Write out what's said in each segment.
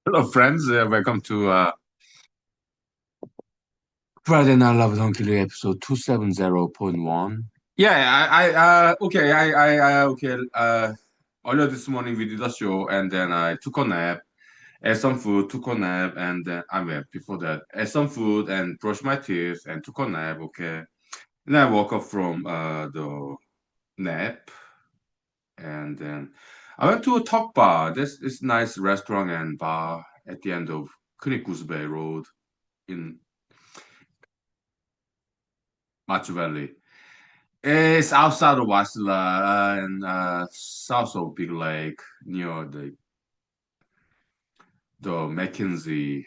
Hello, friends. Welcome to Friday Night Love with Huhnkie episode 270.1. Yeah, okay, okay. Earlier this morning we did a show and then I took a nap, ate some food, took a nap, and then before that, ate some food and brushed my teeth and took a nap, okay. And I woke up from the nap and then I went to a talk bar. This nice restaurant and bar at the end of Bay Road in Machu Valley. It's outside of Wasilla and south of Big Lake near the Mackenzie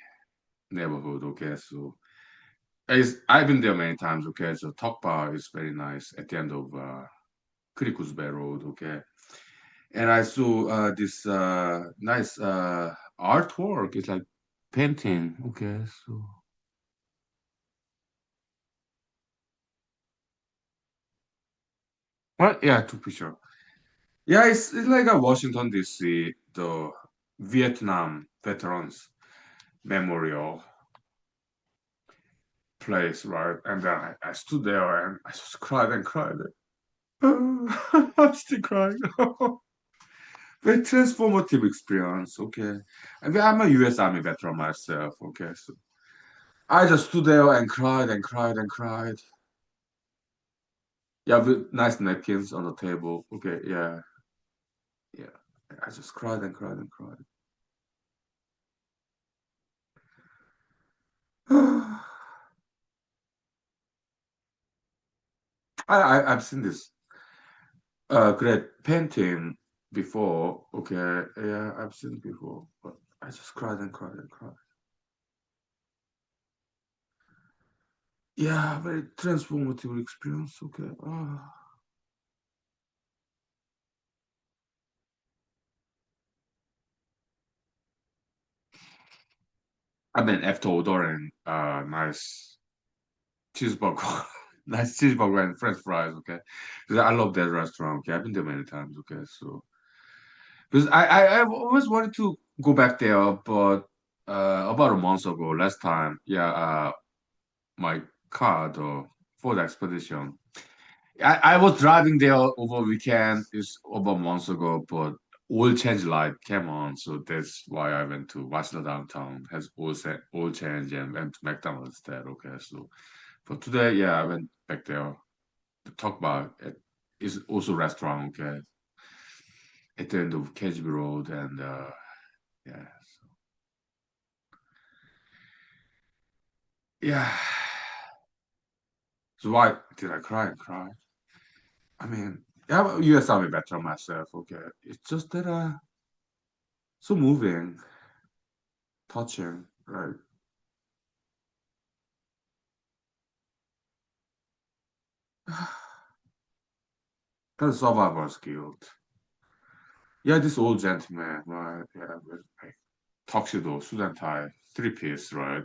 neighborhood. Okay, so I've been there many times. Okay, so Top Bar is very nice at the end of Criticus Bay Road. Okay, and I saw this nice artwork. It's like painting. Okay, so what? Yeah, I took picture. Yeah, it's like a Washington D.C. the Vietnam veterans memorial place, right? And then I stood there and I just cried and cried. I'm still crying. Very transformative experience, okay. I mean, I'm a US Army veteran myself, okay. So I just stood there and cried and cried and cried. Yeah, with nice napkins on the table. Okay, yeah, yeah. I just cried and cried and cried. I've seen this great painting before. Okay, yeah, I've seen it before, but I just cried and cried and cried. Yeah, very transformative experience. Okay. I mean, after ordering nice cheeseburger, nice cheeseburger and French fries. Okay, 'cause I love that restaurant. Okay, I've been there many times. Okay, so because I've always wanted to go back there, but about a month ago, last time, yeah, my car, the Ford Expedition. I was driving there over weekend, it's over months ago, but oil change light came on, so that's why I went to watch the downtown. Has oil change and went to McDonald's instead. Okay, so for today, yeah, I went back there to talk about it. It's also restaurant, okay, at the end of KGB Road, and yeah, yeah. So why did I cry and cry? I mean, yeah, I'm a US Army veteran myself. Okay, it's just that so moving, touching, right? Kind of survivor's guilt. Yeah, this old gentleman, right? Yeah, with like tuxedo, suit and tie, three piece, right?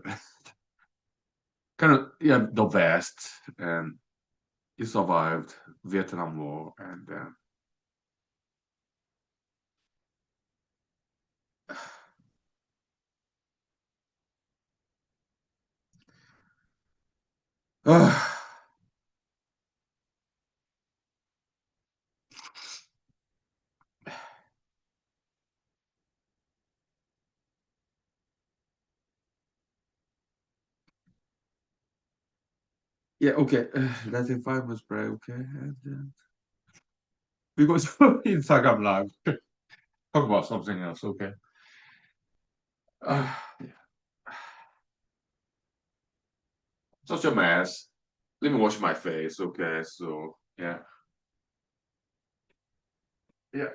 Kind of, yeah, the best. And he survived Vietnam War, and then yeah, okay. Let's say 5 months break, okay, and then we go to Instagram Live. Talk about something else, okay? Yeah. Such a mess. Let me wash my face, okay? So yeah, yeah.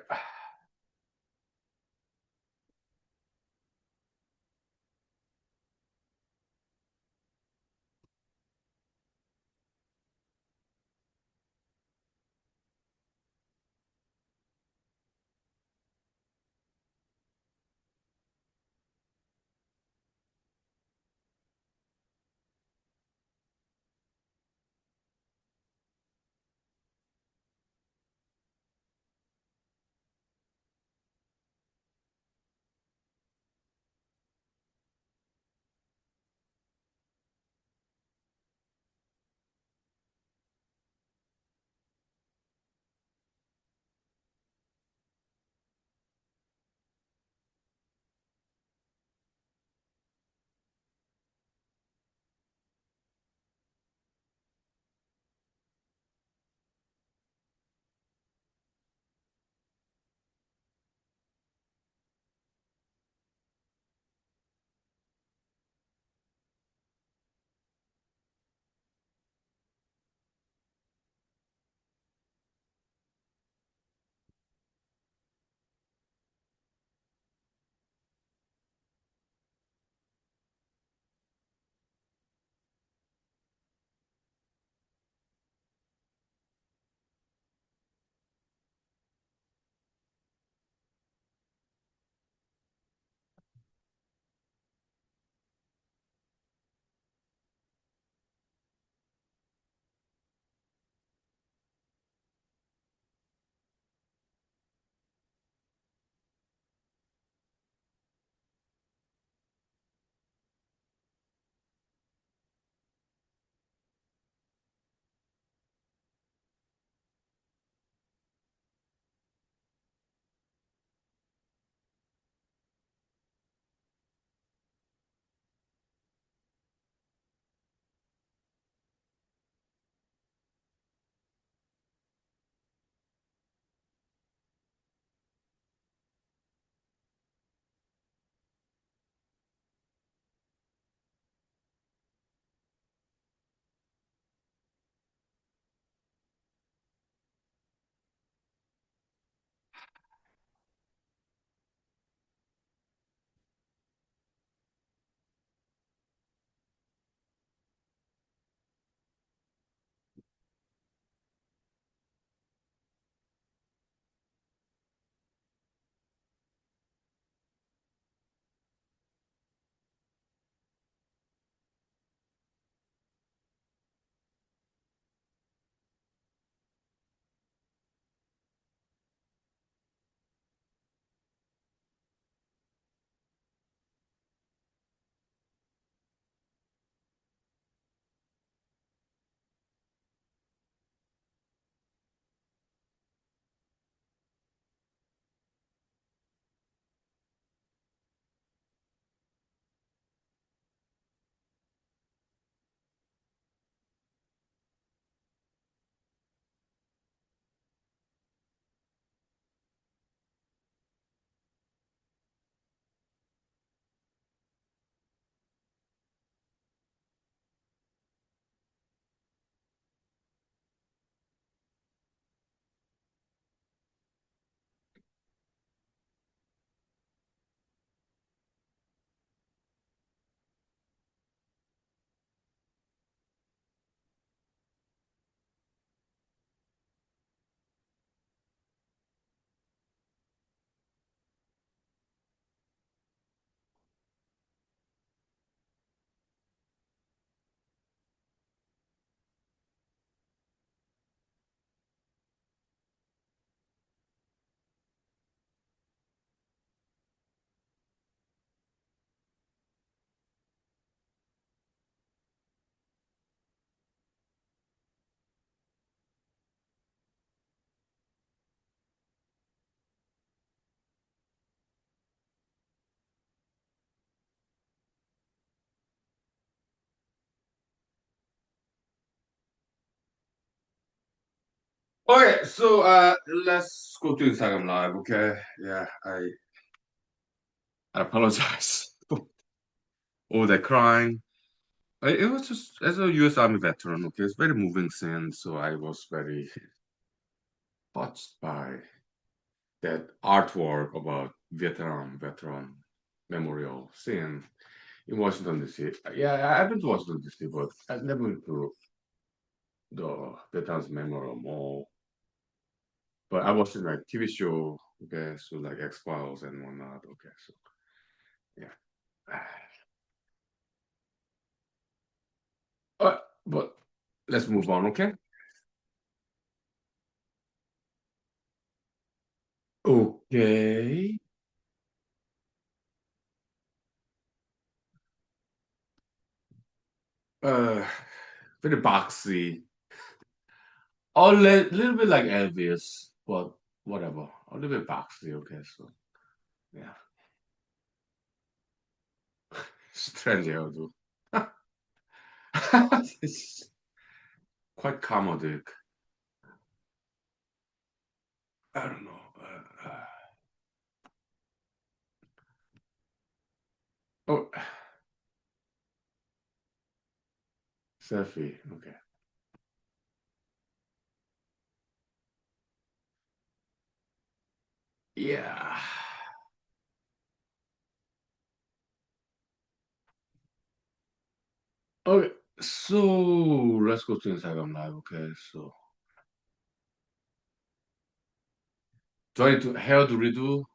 Okay, so let's go to Instagram Live. Okay, yeah, I apologize for all that crying. It was just as a U.S. Army veteran. Okay, it's very moving scene. So I was very touched by that artwork about veteran memorial scene in Washington D.C. Yeah, I've been to Washington D.C., but I've never been to the Veterans Memorial Mall. But I watched like TV show, okay, so like X Files and whatnot. Okay, so yeah. But let's move on, okay? Okay. Uh, very boxy. A little bit like Elvis, but whatever. A little bit boxy, okay, so yeah. Strange hairdo. It's quite comedic. I don't know. Oh, selfie. Okay. Yeah. Okay. So let's go to Instagram Live. Okay. So do I need to hair to redo?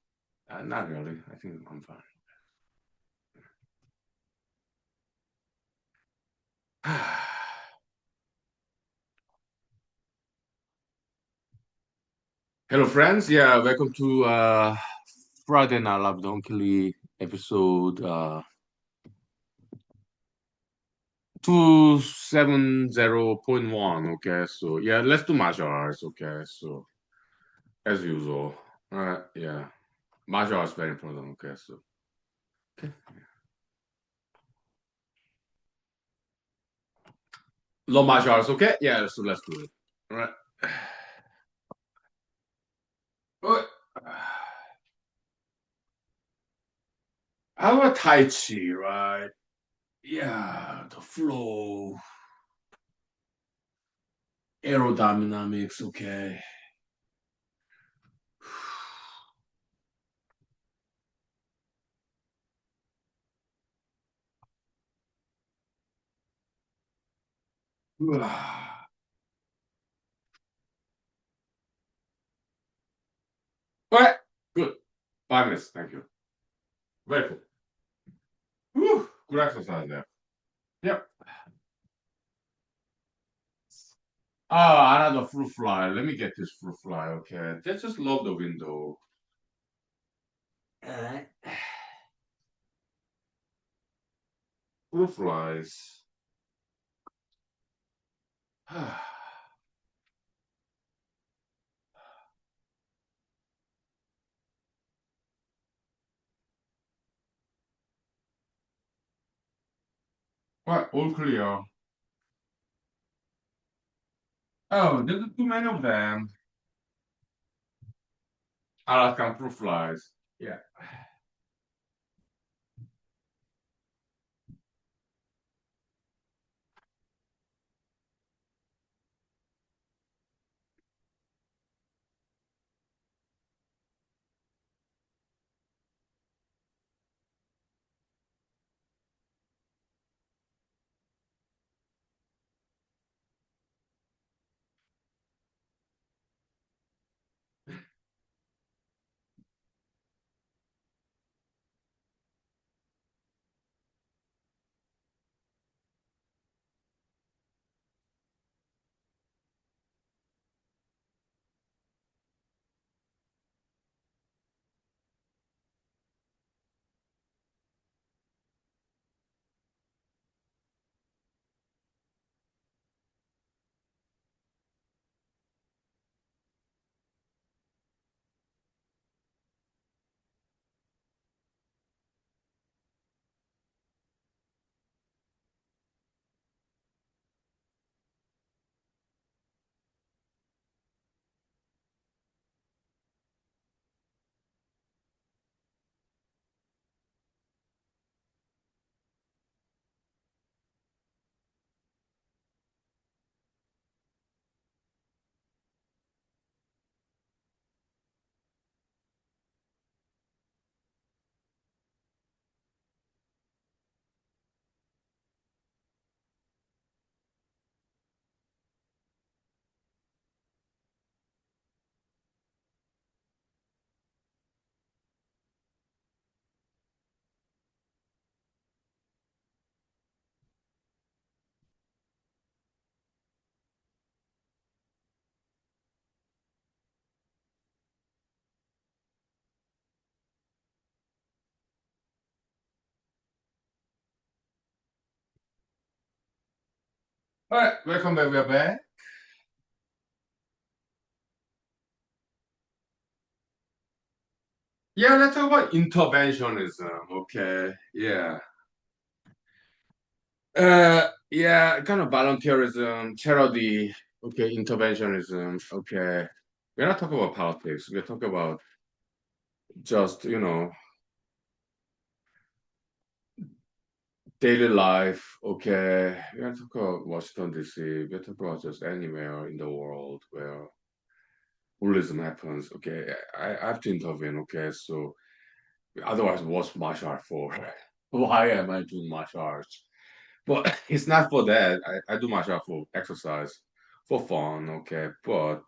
Not really. I think I'm fine. Hello, friends. Yeah, welcome to Friday Night Love Donkey episode 270.1. Okay, so yeah, let's do martial arts. Okay, so as usual. Yeah, martial arts very important. Okay, so okay. Low martial arts. Okay, yeah, so let's do it. All right. Alright. How about Tai Chi, right? Yeah, the flow, aerodynamics. Okay. All right, good. 5 minutes. Thank you. Very cool. Whew, good exercise there. Yep. Ah, another fruit fly. Let me get this fruit fly. Okay. Just love the window. Alright. Fruit flies. Right, all clear. Oh, there's too many of them. Alaskan fruit flies. Yeah. All right, welcome back. We're back. Yeah, let's talk about interventionism. Okay, yeah. Yeah, kind of volunteerism, charity. Okay, interventionism. Okay, we're not talking about politics. We're talking about just daily life. Okay, we're not talking about Washington D.C. We're talking about just anywhere in the world where bullyism happens. Okay, I have to intervene. Okay, so otherwise, what's martial art for? Why am I doing martial arts? But it's not for that. I do martial art for exercise, for fun, okay? But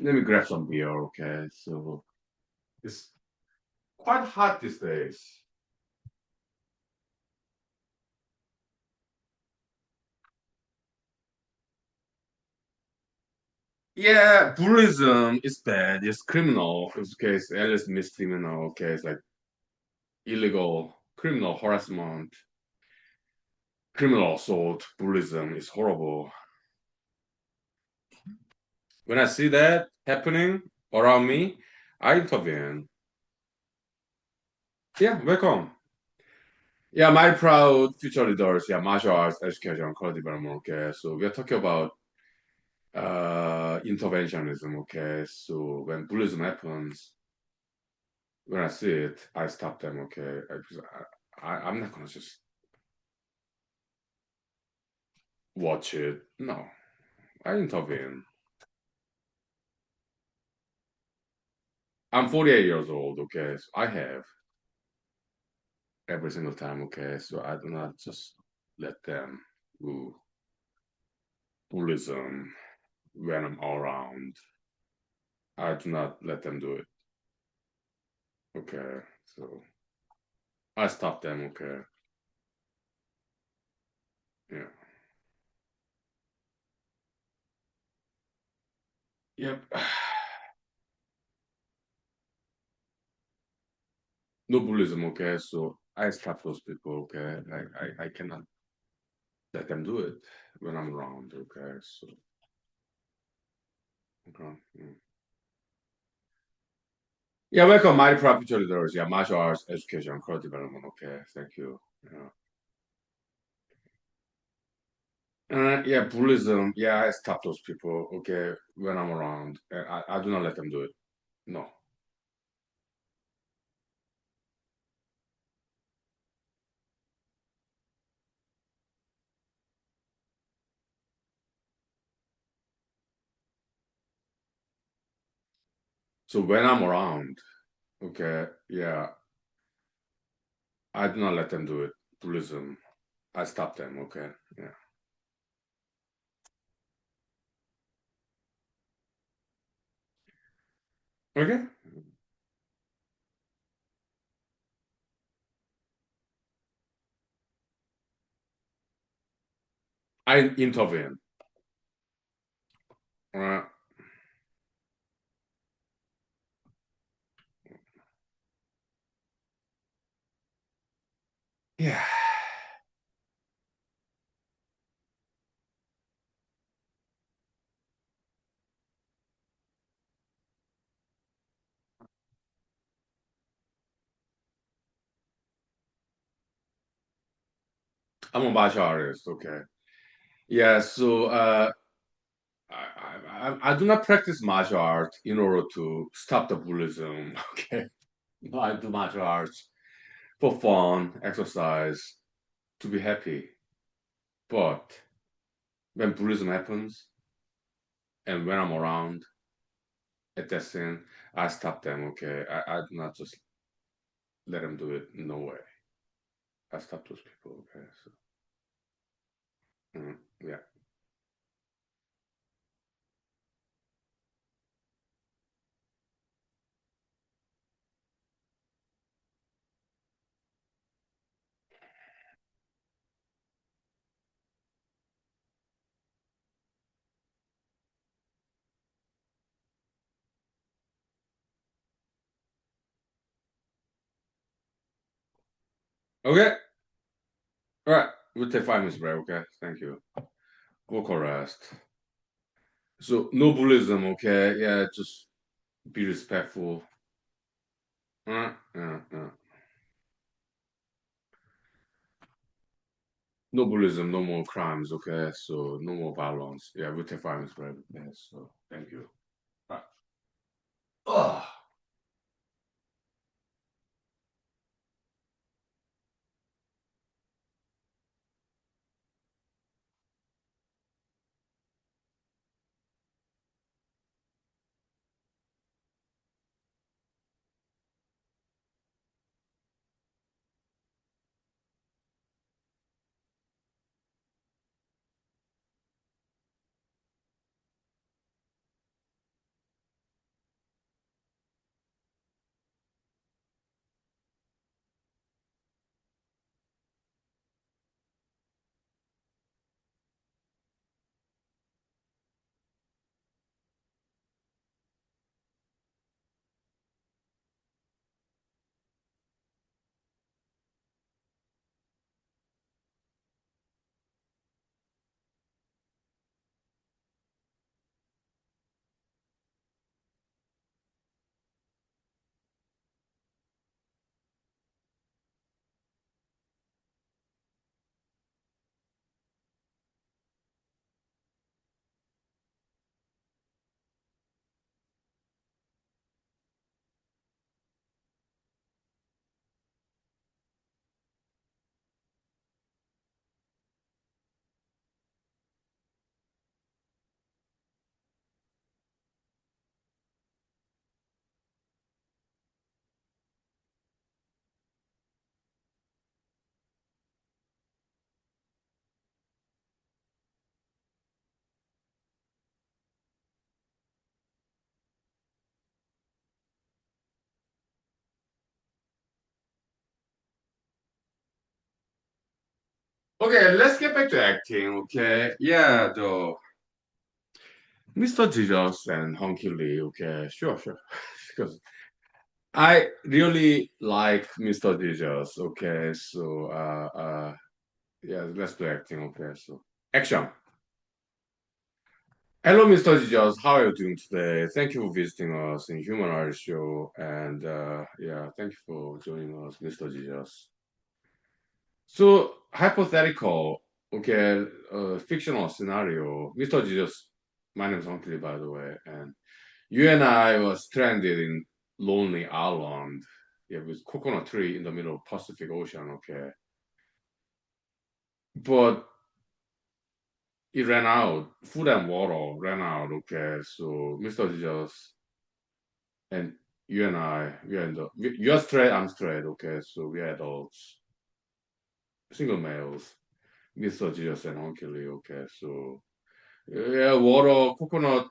let me grab some beer, okay? So it's quite hot these days. Yeah, bullyism is bad. It's criminal. Okay, it's at least misdemeanor. Okay, it's like illegal, criminal harassment, criminal assault. Bullyism is horrible. When I see that happening around me, I intervene. Yeah, welcome. Yeah, my proud future leaders, yeah, martial arts, education, quality development, okay. So we are talking about interventionism, okay. So when bullyism happens, when I see it, I stop them, okay. I'm not gonna just watch it. No, I intervene. I'm 48 years old, okay. So I have every single time, okay. So I do not just let them do bullyism when I'm around. I do not let them do it, okay. So I stop them, okay. Yeah. Yep. No bullyism, okay? So I stop those people, okay? I cannot let them do it when I'm around, okay? So, okay. Yeah, yeah, welcome, my profit leaders. Yeah, martial arts, education, core development, okay? Thank you. Yeah. Yeah, bullyism. Yeah, I stop those people, okay, when I'm around. I do not let them do it. No. So when I'm around, okay, yeah, I do not let them do it. Bullyism. I stop them, okay? Yeah. Okay. I intervene. Uh, yeah. I'm a martial artist. Okay. Yeah. So I do not practice martial arts in order to stop the bullyism. Okay. No, I do martial arts for fun, exercise, to be happy. But when bullyism happens and when I'm around at that scene, I stop them. Okay. I do not just let them do it. No way. I stop those people. Okay. So yeah. Okay. All right. We'll take 5 minutes break. Okay. Thank you. vocal rest. So no bullism, okay? Yeah, just be respectful. Uh. No bullism, no more crimes, okay? So no more violence. Yeah, we'll take violence for everything. So thank you. Right. Ugh. Okay, let's get back to acting, okay? Yeah, the Mr. Jesus and Huhnkie Lee, okay, sure. Because I really like Mr. Jesus, okay? So yeah, let's do acting, okay? So action. Hello, Mr. Jesus. How are you doing today? Thank you for visiting us in Humanology Show, and yeah, thank you for joining us, Mr. Jesus. So hypothetical, okay, fictional scenario. Mr. Jesus, my name is Hunklee, by the way, and you and I were stranded in lonely island, yeah, with coconut tree in the middle of Pacific Ocean, okay, but it ran out, food and water ran out, okay. So Mr. Jesus and you and I, we are in the you're straight, I'm straight, okay. So we are adults, single males, Mr. Jesus and Hunklee Lee, okay. So yeah, water, coconut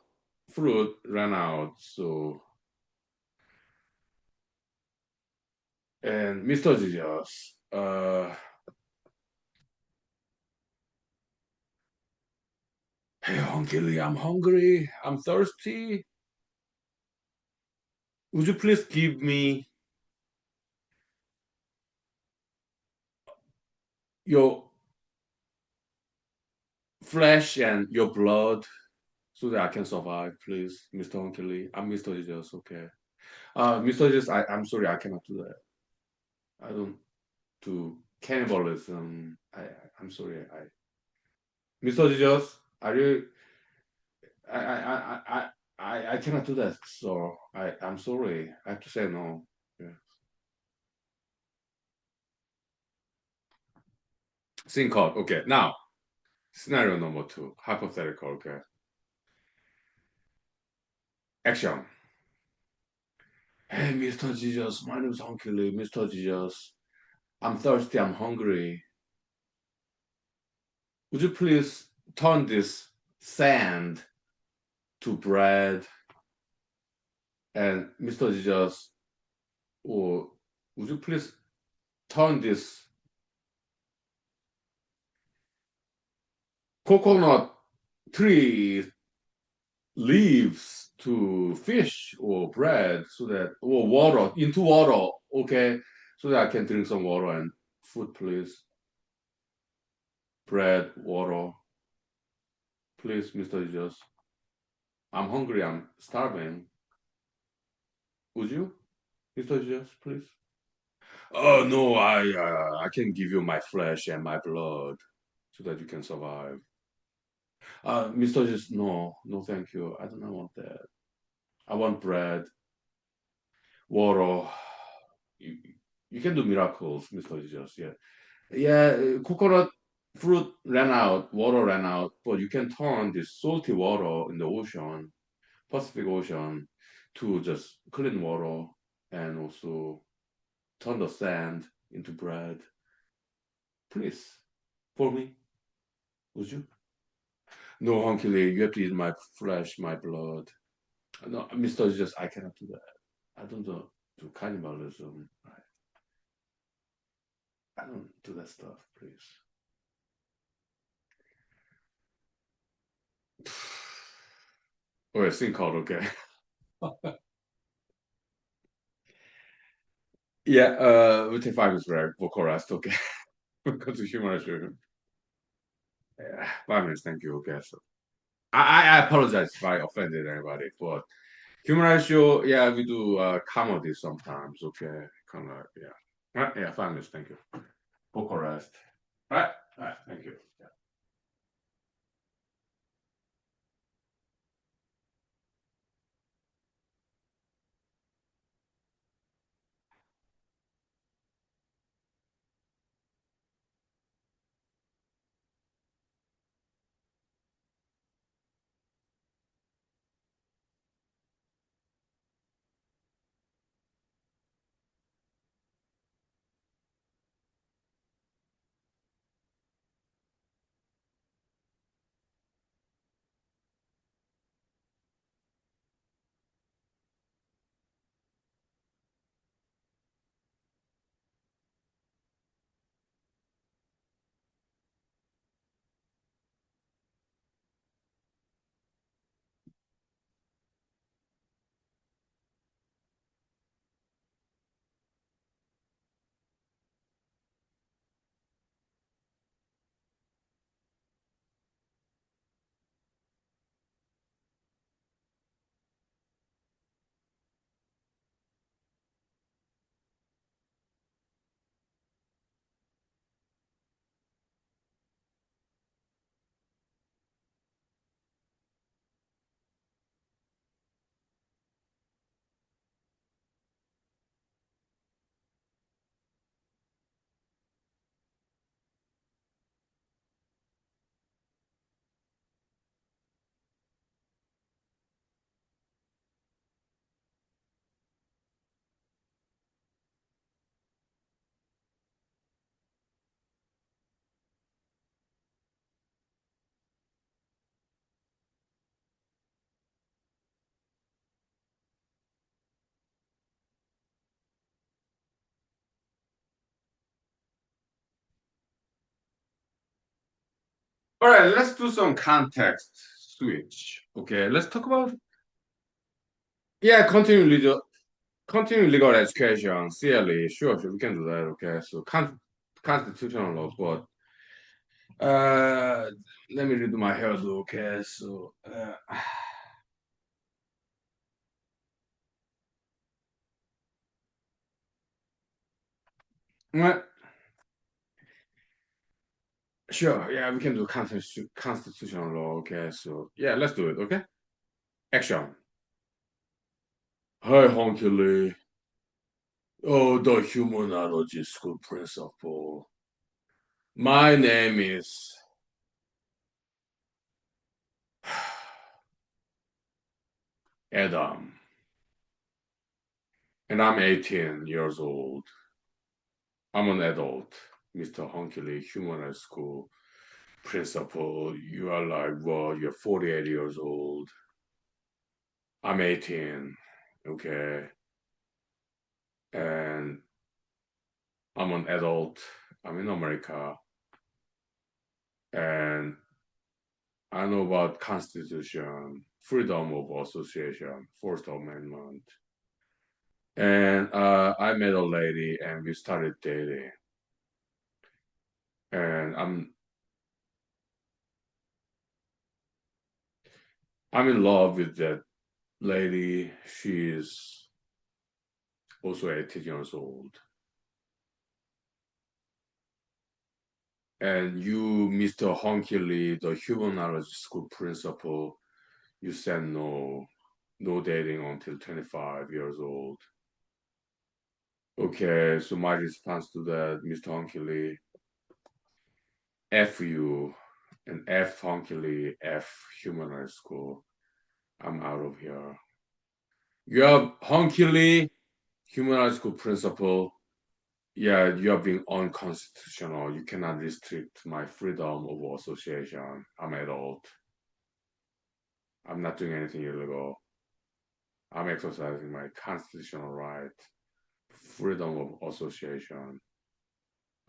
fruit ran out. So, and Mr. Jesus, hey, Hunkily, I'm hungry. I'm thirsty. Would you please give me your flesh and your blood so that I can survive, please, Mr. Hunkily? I'm Mr. Jesus, okay? Mr. Jesus, I'm sorry, I cannot do that. I don't do cannibalism. I'm sorry. Mr. Jesus, are you I I I I I cannot do that. So I'm sorry. I have to say no. Yeah. Scene code. Okay. Now scenario number two. Hypothetical. Okay. Action. Hey, Mr. Jesus. My name is Hunkily. Mr. Jesus. I'm thirsty. I'm hungry. Would you please turn this sand to bread? And Mr. Jesus, or would you please turn this coconut tree leaves to fish or bread so that or water into water, okay, so that I can drink some water and food, please. Bread, water. Please, Mr. Jesus. I'm hungry. I'm starving. Would you, Mr. Jesus, please? Oh no, I can give you my flesh and my blood so that you can survive. Mr. Jesus, no, no, thank you. I do not want that. I want bread, water. You, you can do miracles, Mr. Jesus. Yeah, yeah. Coconut fruit ran out, water ran out, but you can turn this salty water in the ocean, Pacific Ocean, to just clean water, and also turn the sand into bread. Please, for me, would you? No, Hunkey, you have to eat my flesh, my blood. No, Mr. Jesus, I cannot do that. I don't do cannibalism. I don't do that stuff, please. Oh, yeah, sync code, okay. Yeah, we take 5 minutes break, vocal rest, okay. Go to human issue. Yeah, 5 minutes, thank you, okay. So I apologize if I offended anybody, but human issue, yeah, we do comedy sometimes, okay. Kind of, yeah. Right, yeah, 5 minutes, thank you. Vocal rest. All right, thank you. Yeah. All right, let's do some context switch. Okay, let's talk about yeah, continue legal education. CLE, sure, we can do that. Okay, so constitutional law, but uh, let me redo my hair. Okay, so well, sure, yeah, we can do constitutional law. Okay, so yeah, let's do it. Okay, action. Hi, Hunkey Lee. Oh, the humanology school principal. My name is Adam, and I'm 18 years old. I'm an adult, Mr. Hunkey, human school principal. You are like, well, you're 48 years old. I'm 18, okay, and I'm an adult. I'm in America, and I know about Constitution, freedom of association, First Amendment. And I met a lady, and we started dating. And I'm in love with that lady. She is also 18 years old. And you, Mr. Huhnkie Lee, the humanology school principal, you said no dating until 25 years old. Okay, so my response to that, Mr. Huhnkie Lee, F you and F Huhnkie Lee, F humanology school. I'm out of here. You have Huhnkie Lee, humanology school principal. Yeah, you are being unconstitutional. You cannot restrict my freedom of association. I'm adult. I'm not doing anything illegal. I'm exercising my constitutional right, freedom of association.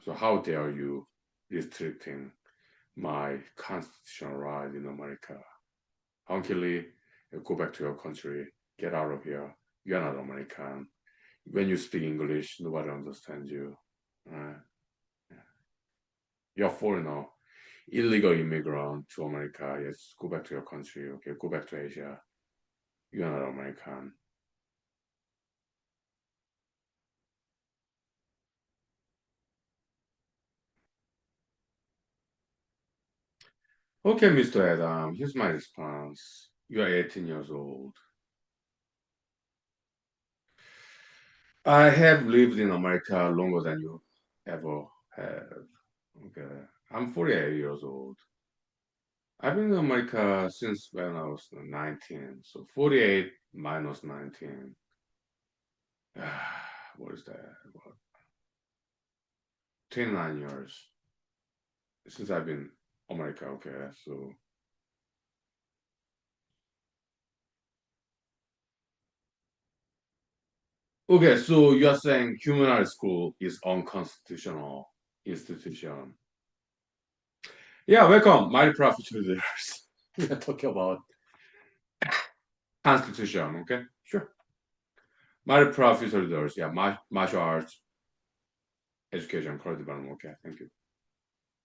So how dare you restricting my constitutional right in America? Hunkily, go back to your country. Get out of here. You're not American. When you speak English, nobody understands you. Right? You're a foreigner, illegal immigrant to America. Yes, go back to your country. Okay, go back to Asia. You're not American. Okay, Mr. Adam, here's my response. You are 18 years old. I have lived in America longer than you ever have. Okay. I'm 48 years old. I've been in America since when I was 19. So 48 minus 19. What is that? What, 29 years since I've been America. Okay. So, okay. So you're saying human rights school is unconstitutional institution. Yeah, welcome, my profit leaders. We are talking about constitution, okay? Sure. My profit leaders, yeah, martial arts, education, core development, okay, thank you.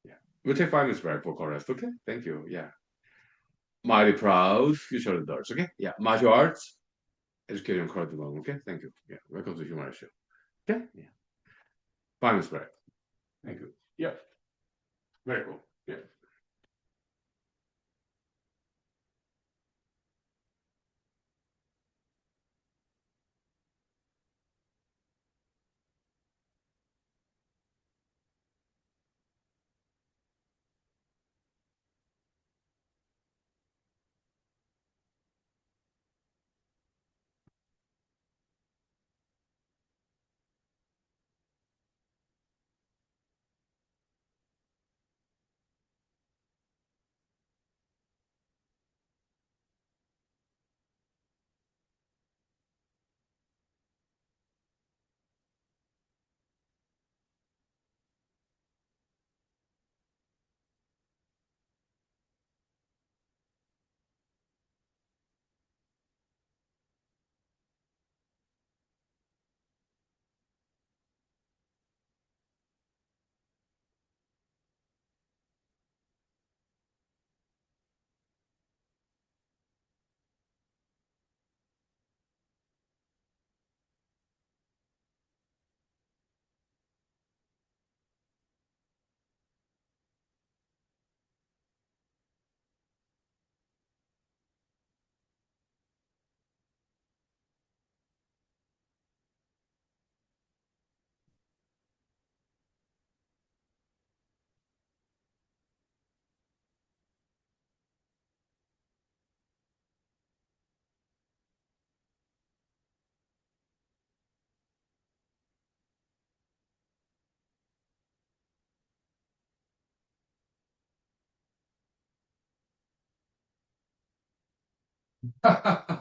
Yeah. We'll take 5 minutes break for correct, okay? Thank you, yeah. Mighty proud future leaders, okay? Yeah, martial arts, education, core development, okay? Thank you. Yeah, welcome to Human Rights Show. Okay? Yeah. 5 minutes break. Thank you. Yeah, very cool. Yeah.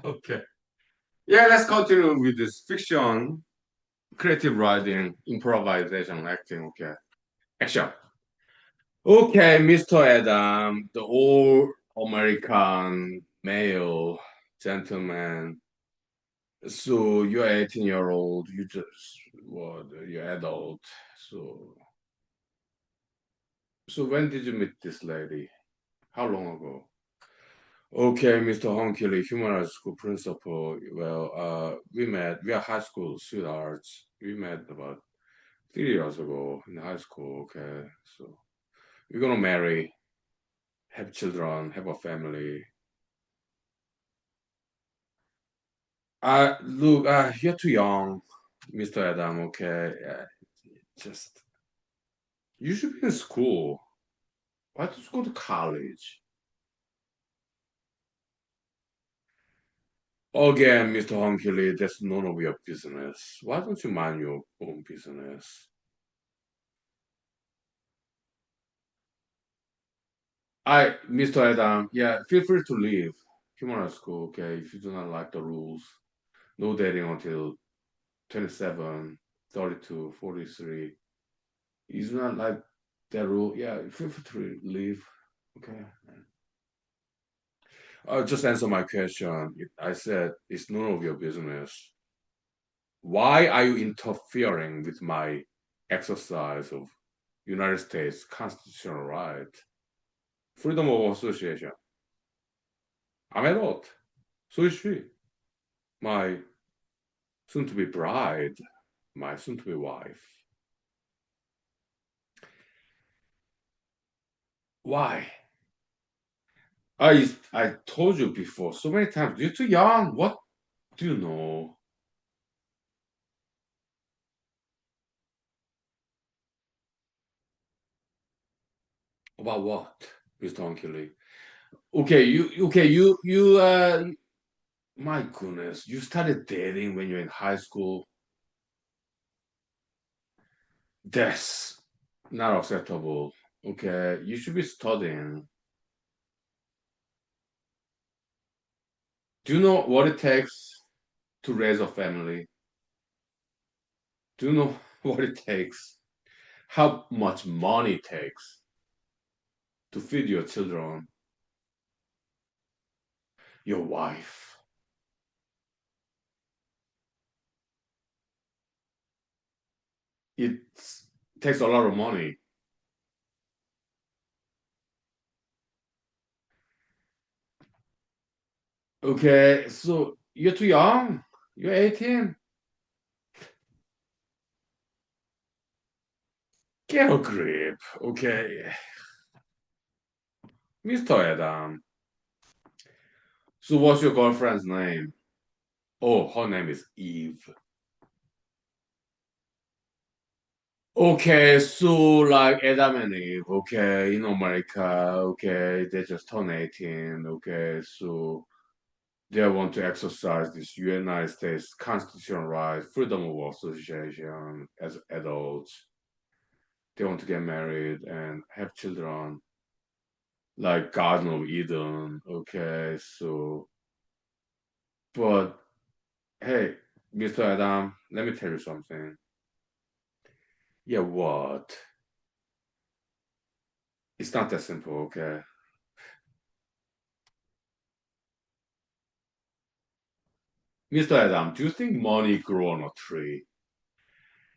Okay. Yeah, let's continue with this fiction, creative writing, improvisation, acting, okay. Action. Okay, Mr. Adam, the old American male gentleman. So you're 18-year-old, you just what you're adult. So so when did you meet this lady? How long ago? Okay, Mr. Huhnkie, human school principal. Well, we are high school sweethearts. We met about 3 years ago in high school. Okay, so we're gonna marry, have children, have a family. Look, you're too young, Mr. Adam. Okay, just you should be in school. Why don't you go to college? Again, Mr. Hunkily, that's none of your business. Why don't you mind your own business? Mr. Adam, yeah, feel free to leave. Human school, okay, if you do not like the rules. No dating until 27, 32, 43. You do not like that rule, yeah, feel free to leave, okay? Just answer my question. I said it's none of your business. Why are you interfering with my exercise of United States constitutional right? Freedom of association. I'm adult. So is she. My soon-to-be bride, my soon-to-be wife. Why? I told you before so many times. You're too young. What do you know about what, Mr. Onkili? Okay, you. My goodness, you started dating when you're in high school. That's not acceptable. Okay, you should be studying. Do you know what it takes to raise a family? Do you know what it takes? How much money it takes to feed your children, your wife? It takes a lot of money. Okay, so you're too young. You're 18. Get a grip. Okay, Mr. Adam. So what's your girlfriend's name? Oh, her name is Eve. Okay, so like Adam and Eve, okay, in America, okay, they just turned 18, okay, so they want to exercise this United States constitutional right, freedom of association as adults. They want to get married and have children, like Garden of Eden, okay, so, but hey, Mr. Adam, let me tell you something. Yeah, what? It's not that simple, okay? Mr. Adam, do you think money grow on a tree?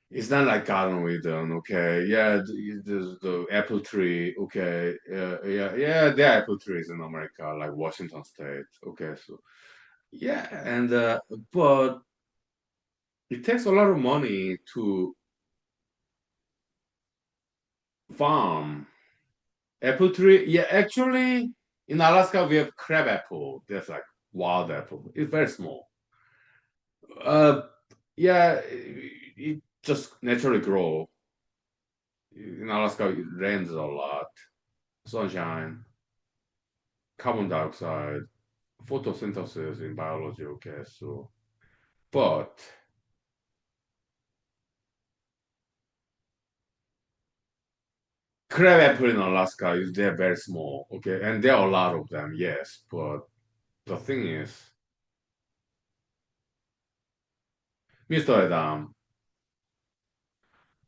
It's not like Garden of Eden, okay? Yeah, the apple tree, okay? Yeah, there are apple trees in America, like Washington State, okay? So yeah, and but it takes a lot of money to farm apple tree. Yeah, actually, in Alaska we have crab apple. There's like wild apple. It's very small. Uh, yeah, it just naturally grow. In Alaska, it rains a lot, sunshine, carbon dioxide, photosynthesis in biology. Okay, so but crab apple in Alaska is they're very small. Okay, and there are a lot of them. Yes, but the thing is, Mr. Adam,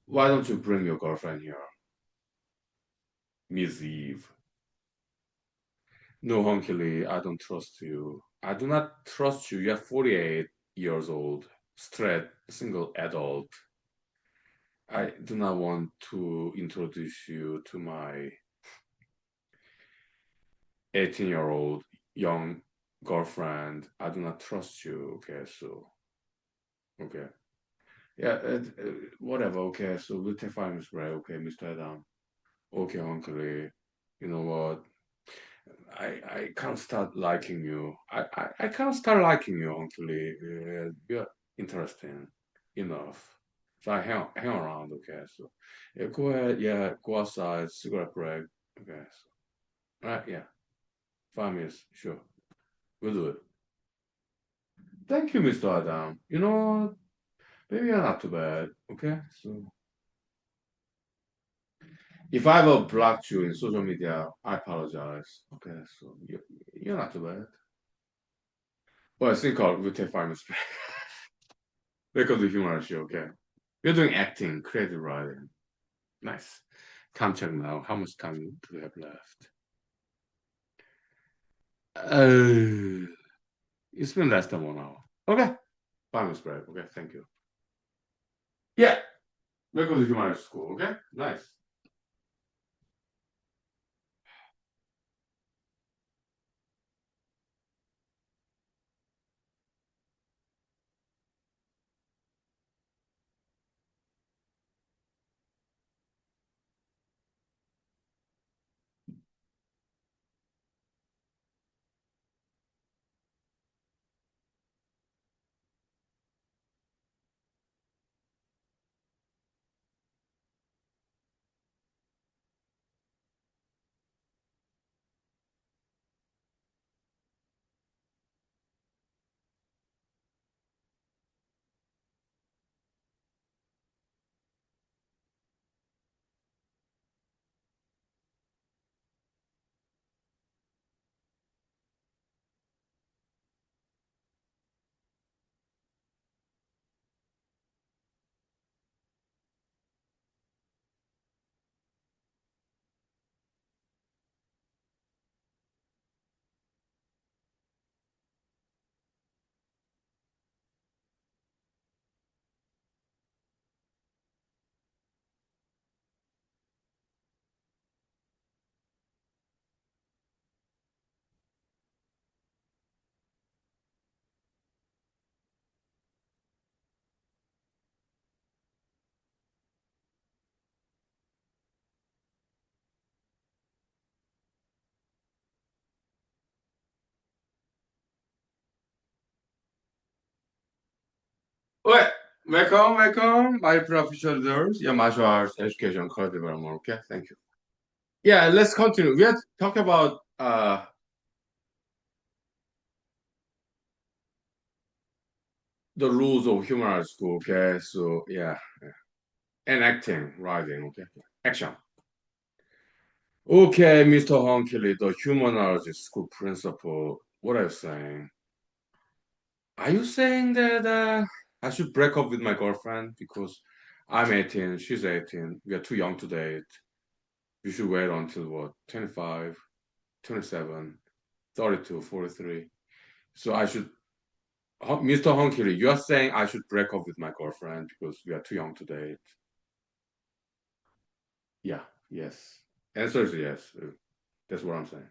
why don't you bring your girlfriend here, Miss Eve? No, Hunkily, I don't trust you. I do not trust you. You're 48 years old, straight, single adult. I do not want to introduce you to my 18-year-old. young girlfriend. I do not trust you. Okay, so okay, yeah, whatever. Okay, so we'll take 5 minutes break. Okay, Mr. Adam. Okay, Uncle Lee. You know what? I can't start liking you. I can't start liking you, Uncle Lee. You're interesting enough. So I hang around. Okay, so yeah, go ahead. Yeah, go outside. Cigarette break. Okay, so, yeah, 5 minutes. Sure, we'll do it. Thank you, Mr. Adam. You know what? Maybe you're not too bad. Okay, so if I ever blocked you in social media, I apologize. Okay, so you're not too bad. Well, I think we'll take 5 minutes back. Because of humor show, okay. You're doing acting, creative writing. Nice. Time check now. How much time do we have left? Uh, it's been less than 1 hour. Okay. 5 minutes break. Okay, thank you. Yeah. Welcome to humor school. Okay. Nice. Wait. Welcome, my professors. Yeah, martial arts education, career development. Okay, thank you. Yeah, let's continue. We have to talk about the rules of human arts school. Okay, so yeah, and acting, writing. Okay, action. Okay, Mr. Huhnkie, the humanology school principal. What are you saying? Are you saying that I should break up with my girlfriend because I'm 18, she's 18, we are too young to date. You should wait until what, 25, 27, 32, 43. So I should, Mr. Hunkily, you are saying I should break up with my girlfriend because we are too young to date. Yeah, yes. Answer is yes. That's what I'm saying.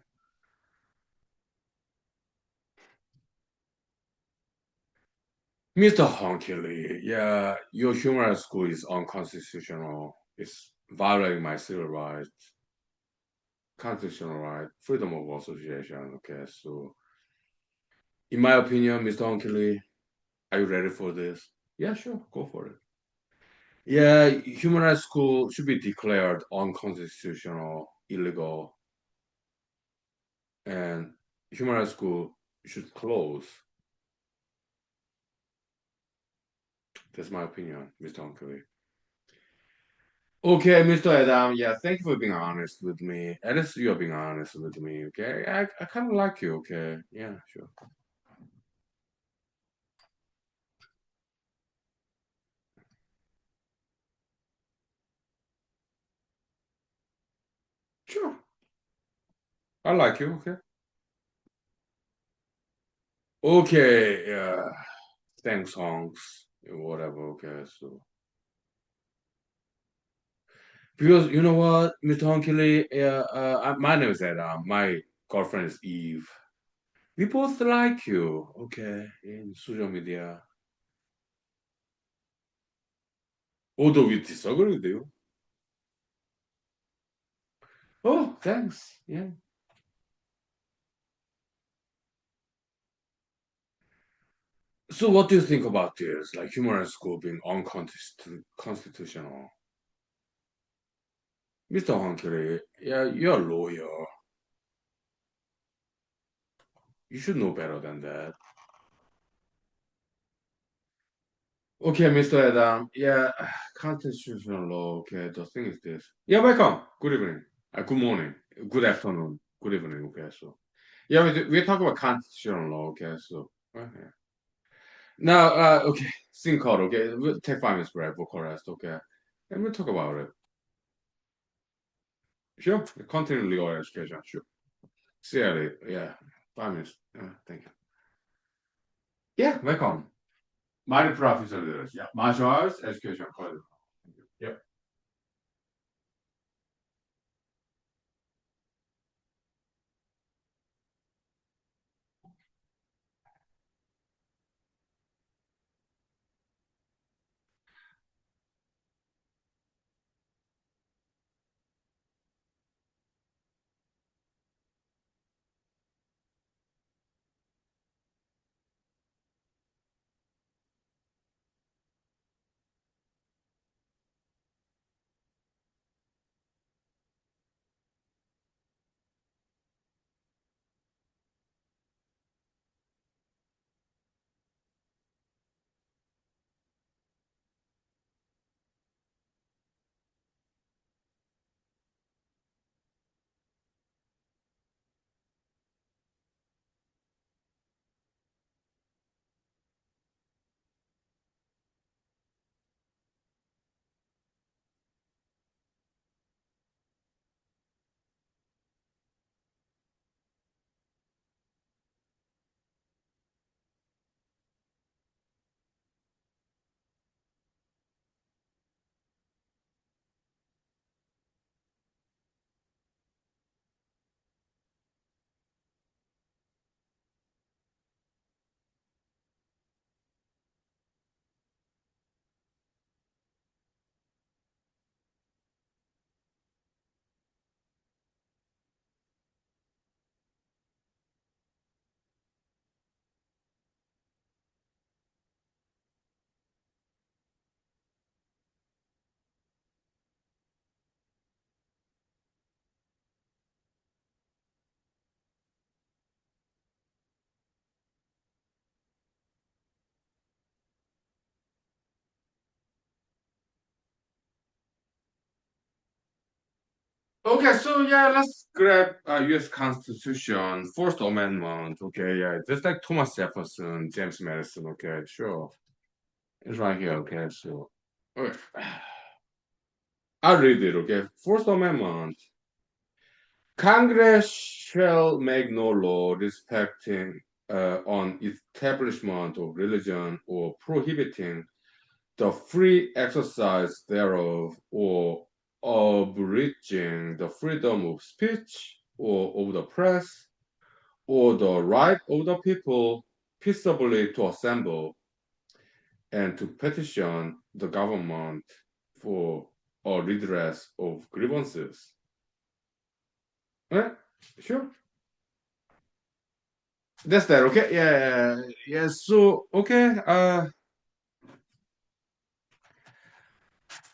Mr. Hunkily, yeah, your humor at school is unconstitutional. It's violating my civil rights, constitutional right, freedom of association. Okay, so in my opinion, Mr. Hunkily, are you ready for this? Yeah, sure, go for it. Yeah, human rights school should be declared unconstitutional, illegal, and human rights school should close. That's my opinion, Mr. Hunkily. Okay, Mr. Adam, yeah, thank you for being honest with me. At least you're being honest with me, okay? I kind of like you, okay? Yeah, sure. Sure. I like you, okay? Okay, yeah. Thanks, songs, whatever, okay? So, because you know what, Mr. Hunkily, my name is Adam. My girlfriend is Eve. We both like you, okay, in social media. Although we disagree with you. Oh, thanks. Yeah. So what do you think about this? Like human school being unconstitutional? Mr. Hunkere, yeah, you're a lawyer. You should know better than that. Okay, Mr. Adam. Yeah, constitutional law. Okay, the thing is this. Yeah, welcome. Good evening. Good morning. Good afternoon. Good evening. Okay, so yeah, we talk about constitutional law. Okay, so okay. Now, okay, thing called. Okay, we'll take 5 minutes break for rest. Okay, and we'll talk about it. Sure. Continue your education. Sure. See you later. Yeah, 5 minutes. Thank you. Yeah, welcome. My professor. Yeah, martial arts education. College. Yep. Okay, so yeah, let's grab U.S. Constitution, First Amendment. Okay, yeah, just like Thomas Jefferson, James Madison. Okay, sure, it's right here. Okay, so okay. I'll read it. Okay, First Amendment. Congress shall make no law respecting on establishment of religion or prohibiting the free exercise thereof or abridging the freedom of speech or of the press or the right of the people peaceably to assemble and to petition the government for a redress of grievances. Eh? Sure. That's that, okay? Yeah. So, okay.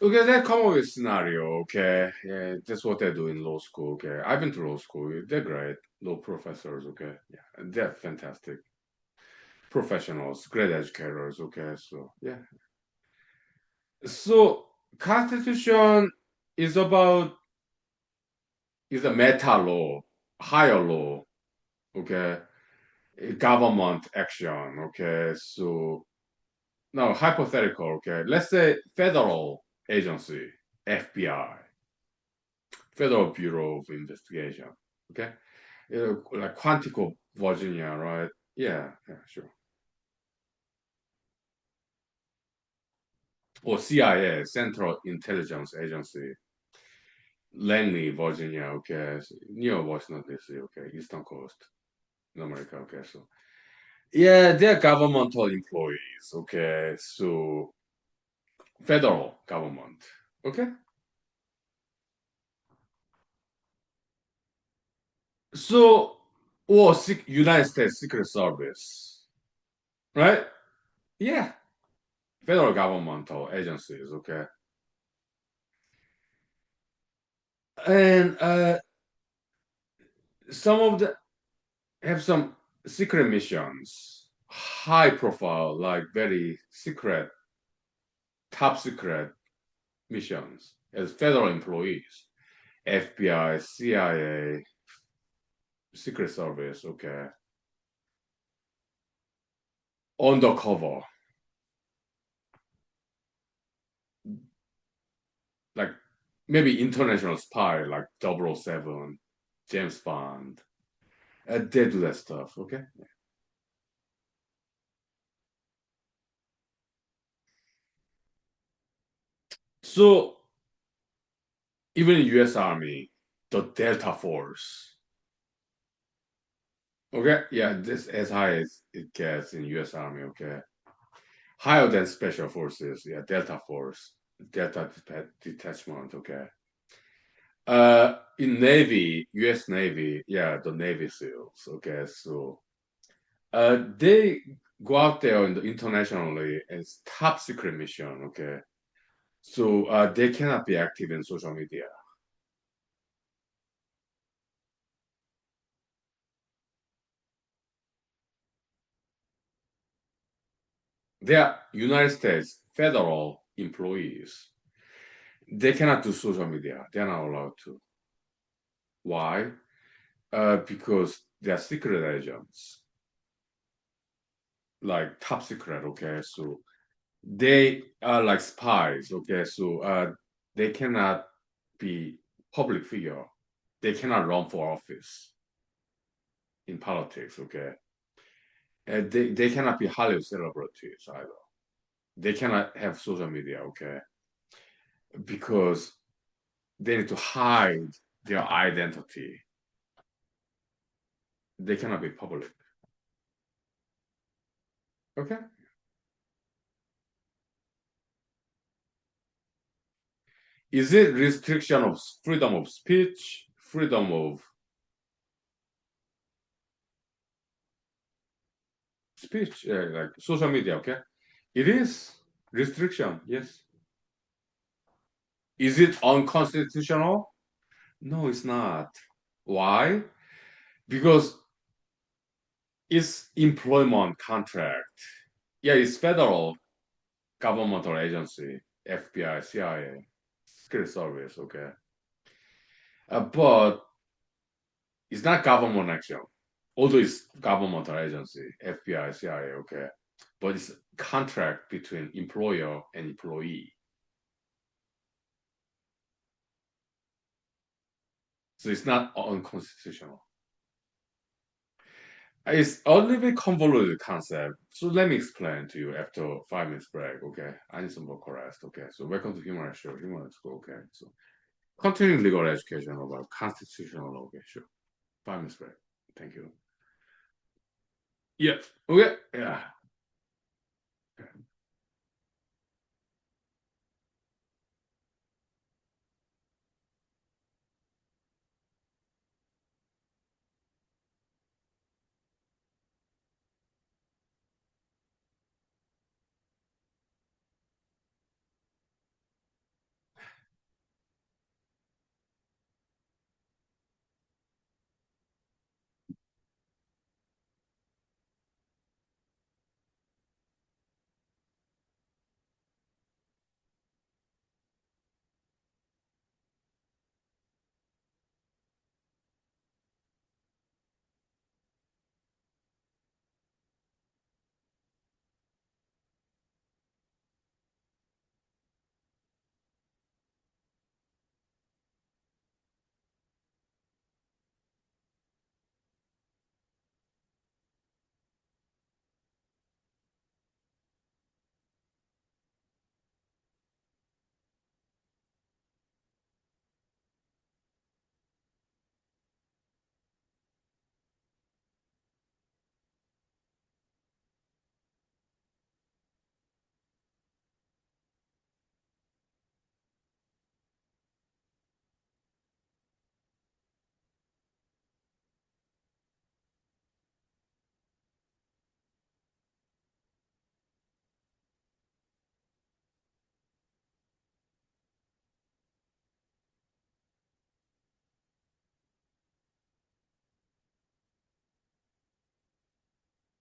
Okay, that come up with scenario, okay? Yeah, that's what they do in law school, okay? I've been to law school. They're great. Law professors, okay? Yeah, they're fantastic professionals, great educators, okay? So, yeah. So, Constitution is about, is a meta law, higher law, okay? Government action, okay? So, now hypothetical, okay? Let's say federal agency, FBI, Federal Bureau of Investigation, okay? Like Quantico, Virginia, right? Yeah, sure. Or CIA, Central Intelligence Agency, Langley, Virginia, okay? Near Washington, D.C., okay? Eastern Coast. in America. Okay, so yeah, they're governmental employees. Okay, so federal government. Okay, so or United States Secret Service, right? Yeah, federal governmental agencies. Okay, and some of the have some secret missions, high profile, like very secret, top secret missions as federal employees, FBI, CIA, Secret Service, okay, undercover, like maybe international spy, like 007, James Bond. They do that stuff, okay? So even in U.S. Army, the Delta Force, okay, yeah, this as high as it gets in U.S. Army, okay, higher than Special Forces, yeah, Delta Force, Detachment, okay. In Navy, U.S. Navy, yeah, the Navy SEALs, okay, so they go out there in internationally as top secret mission, okay. So they cannot be active in social media. They are United States federal employees. They cannot do social media. They're not allowed to. Why? Because they are secret agents, like top secret. Okay, so they are like spies. Okay, so they cannot be public figure. They cannot run for office in politics. Okay, and they cannot be Hollywood celebrities either. They cannot have social media. Okay, because they need to hide their identity. They cannot be public. Okay, is it restriction of freedom of speech, freedom of speech, like social media? Okay, it is restriction. Yes. Is it unconstitutional? No, it's not. Why? Because it's employment contract. Yeah, it's federal governmental agency, FBI, CIA, Secret Service, okay. But it's not government action, although it's governmental agency, FBI, CIA, okay. But it's contract between employer and employee. So it's not unconstitutional. It's a little bit convoluted concept. So let me explain to you after 5 minutes break, okay? I need some more rest, okay? So welcome to Human Show, Human School, okay? So continuing legal education about constitutional law, okay? Sure. 5 minutes break. Thank you. Yeah. Okay. Yeah.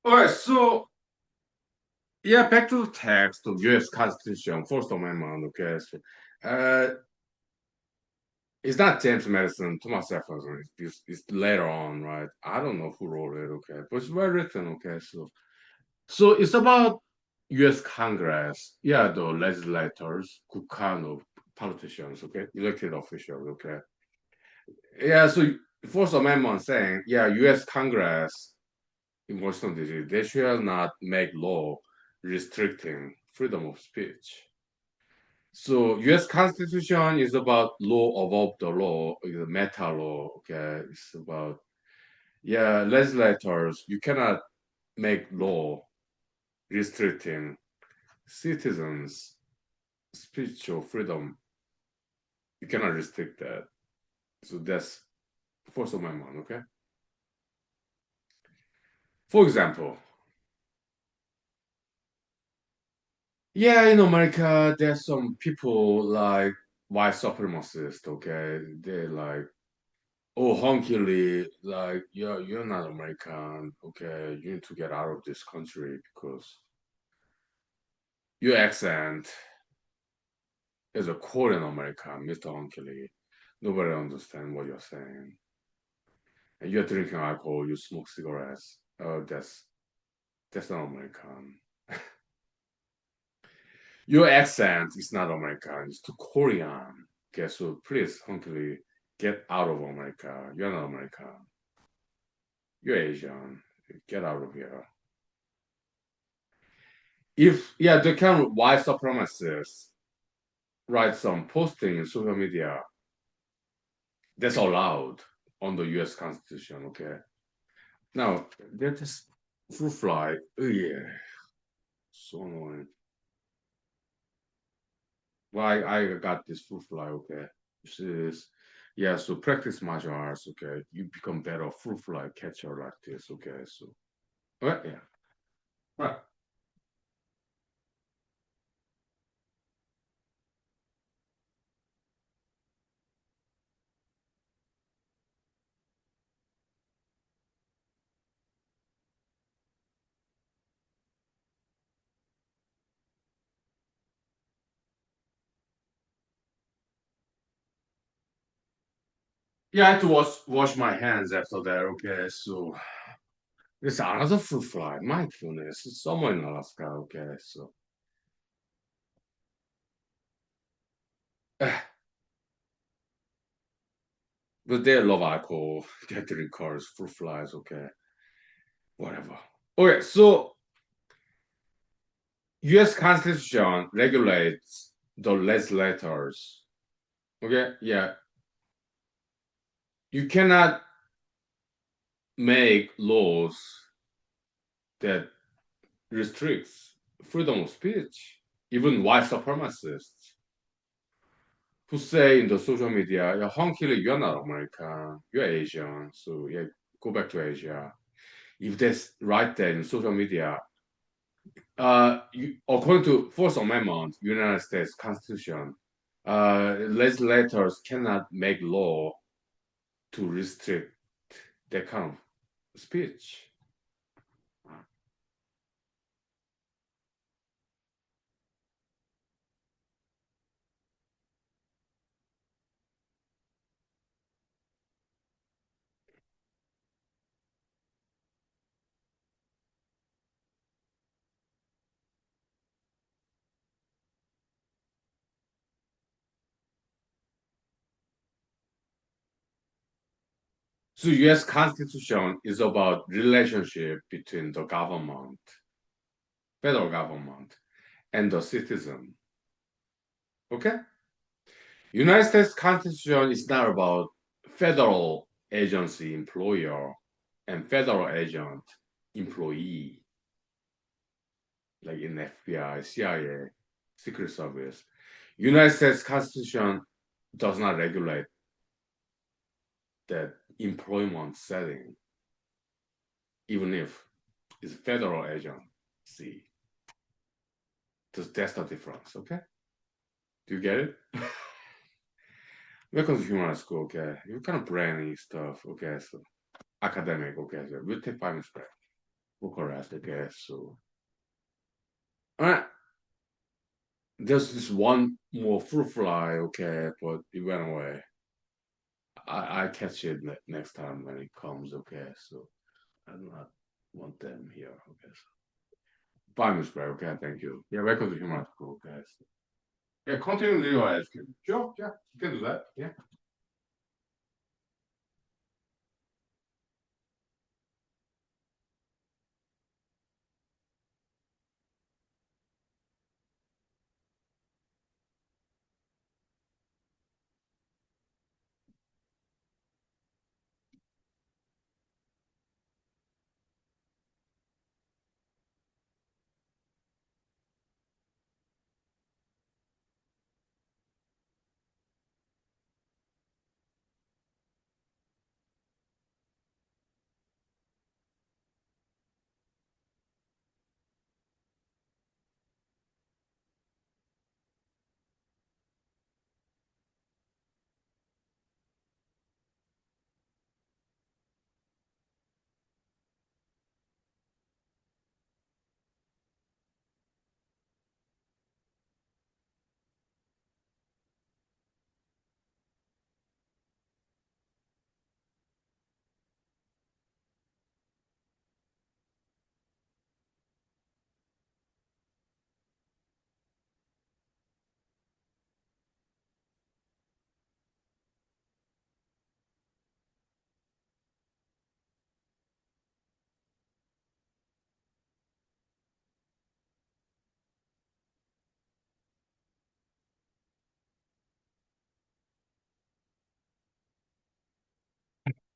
All right, so yeah, back to the text of U.S. Constitution, First Amendment. Okay, so uh, it's not James Madison, Thomas Jefferson. It's later on, right? I don't know who wrote it. Okay, but it's well written. Okay, so it's about U.S. Congress. Yeah, the legislators, who kind of politicians. Okay, elected officials. Okay, yeah. So First Amendment saying, yeah, U.S. Congress in Washington D.C. they shall not make law restricting freedom of speech. So U.S. Constitution is about law above the law, the meta law. Okay, it's about yeah, legislators. You cannot make law restricting citizens' speech or freedom. You cannot restrict that. So that's First Amendment. Okay. For example, yeah, in America, there's some people like white supremacists. Okay, they like oh, Huhnkie, like, you're not American. Okay, you need to get out of this country because your accent is a Korean American, Mr. Huhnkie. Nobody understands what you're saying. And you're drinking alcohol, you smoke cigarettes. Oh, that's not American. Your accent is not American, it's too Korean. Okay, so please, Huhnkie, get out of America. You're not American. You're Asian. Get out of here. If yeah, the kind of white supremacists write some posting in social media, that's allowed on the U.S. Constitution. Okay. Now they're just fruit fly. Oh yeah, so annoying. Why I got this fruit fly? Okay, this is yeah. So practice martial arts. Okay, you become better fruit fly catcher like this. Okay, so right, yeah, right. Yeah, I had to wash my hands after that. Okay, so there's another fruit fly. My goodness, it's somewhere in Alaska. Okay, so. But they love alcohol, they drink cars, fruit flies, okay, whatever. Okay, so US Constitution regulates the legislators. Okay, yeah. You cannot make laws that restricts freedom of speech. Even white supremacists who say in the social media, yeah, Hunkily, you're not American, you're Asian, so yeah, go back to Asia. If they write that in social media, according to Fourth Amendment, United States Constitution, legislators cannot make law to restrict that kind of speech. So U.S. Constitution is about relationship between the government, federal government, and the citizen. Okay? United States Constitution is not about federal agency employer and federal agent employee, like in FBI, CIA, Secret Service. United States Constitution does not regulate that employment setting, even if it's federal agency. That's the difference, okay? Do you get it? Welcome to human school, okay? You kind of brainy stuff, okay? So academic, okay? So we'll take 5 minutes break. Bucharest, I guess. So, uh, there's this one more fruit fly, okay, but it went away. I catch it next time when it comes, okay. So I do not want them here, okay. So, bye, Miss Gray, okay, thank you. Yeah, welcome to Human School, okay. So, yeah, continue your asking. Sure, yeah, you can do that. Yeah.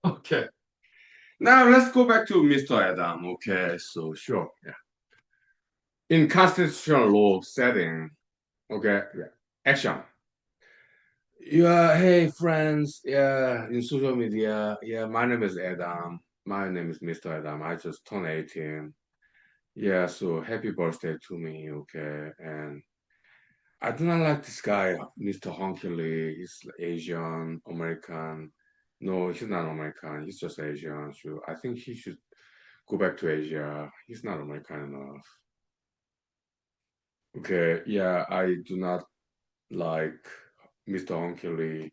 Okay. Now let's go back to Mr. Adam. Okay, so sure. Yeah. In constitutional law setting, okay, yeah. Action. Yeah, hey friends. Yeah, in social media. Yeah, my name is Adam. My name is Mr. Adam. I just turned 18. Yeah, so happy birthday to me, okay? And I do not like this guy, Mr. Hunkily. He's Asian, American. No, he's not American. He's just Asian. So I think he should go back to Asia. He's not American enough. Okay, yeah, I do not like Mr. Hunkily.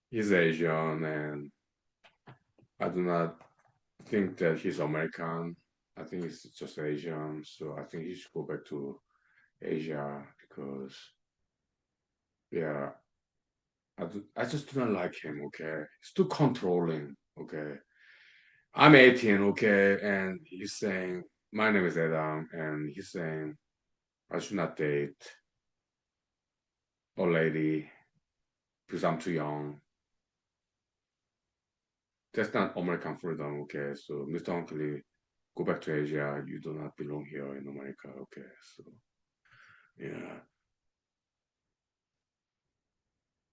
He's Asian, and I do not think that he's American. I think he's just Asian. So I think he should go back to Asia because, yeah, I just do not like him. Okay, he's too controlling. Okay, I'm 18. Okay, and he's saying my name is Adam, and he's saying I should not date a lady because I'm too young. That's not American freedom. Okay, so Mr. Huntley, go back to Asia. You do not belong here in America. Okay, so yeah.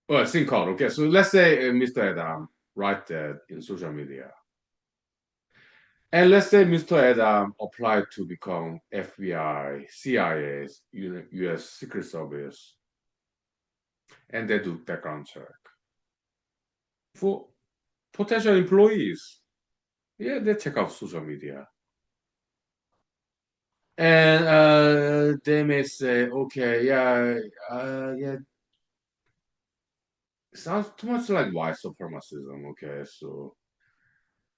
Well, think called. Okay, so let's say Mr. Adam write that in social media. And let's say Mr. Adam applied to become FBI, CIA, US Secret Service, and they do background check for potential employees. Yeah, they check out social media. And they may say, okay, yeah, yeah, sounds too much like white supremacism. Okay, so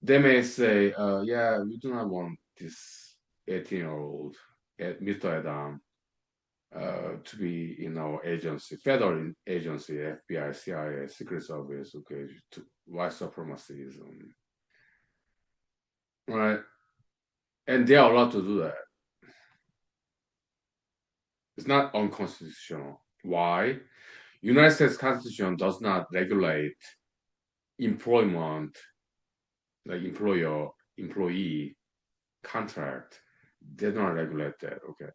they may say, yeah, we do not want this 18-year-old, Mr. Adam, to be in our agency, federal agency, FBI, CIA, Secret Service, okay, to white supremacism, right? And they are allowed to do that. It's not unconstitutional. Why? United States Constitution does not regulate employment, like employer employee contract. They don't regulate that. Okay,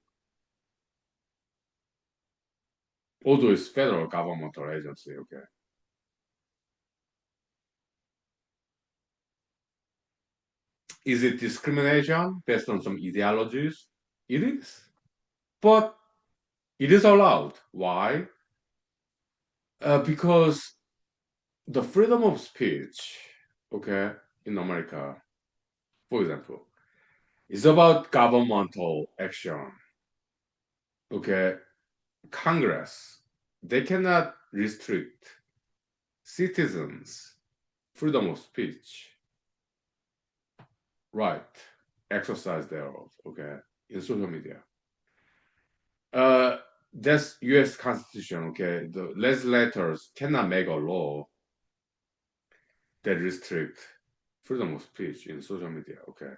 although it's federal governmental agency. Okay, is it discrimination based on some ideologies? It is, but it is allowed. Why? Because the freedom of speech, okay, in America, for example, It's about governmental action. Okay, Congress, they cannot restrict citizens' freedom of speech, right, exercise thereof, okay, in social media. Uh, that's U.S. Constitution, okay. The legislators cannot make a law that restrict freedom of speech in social media, okay.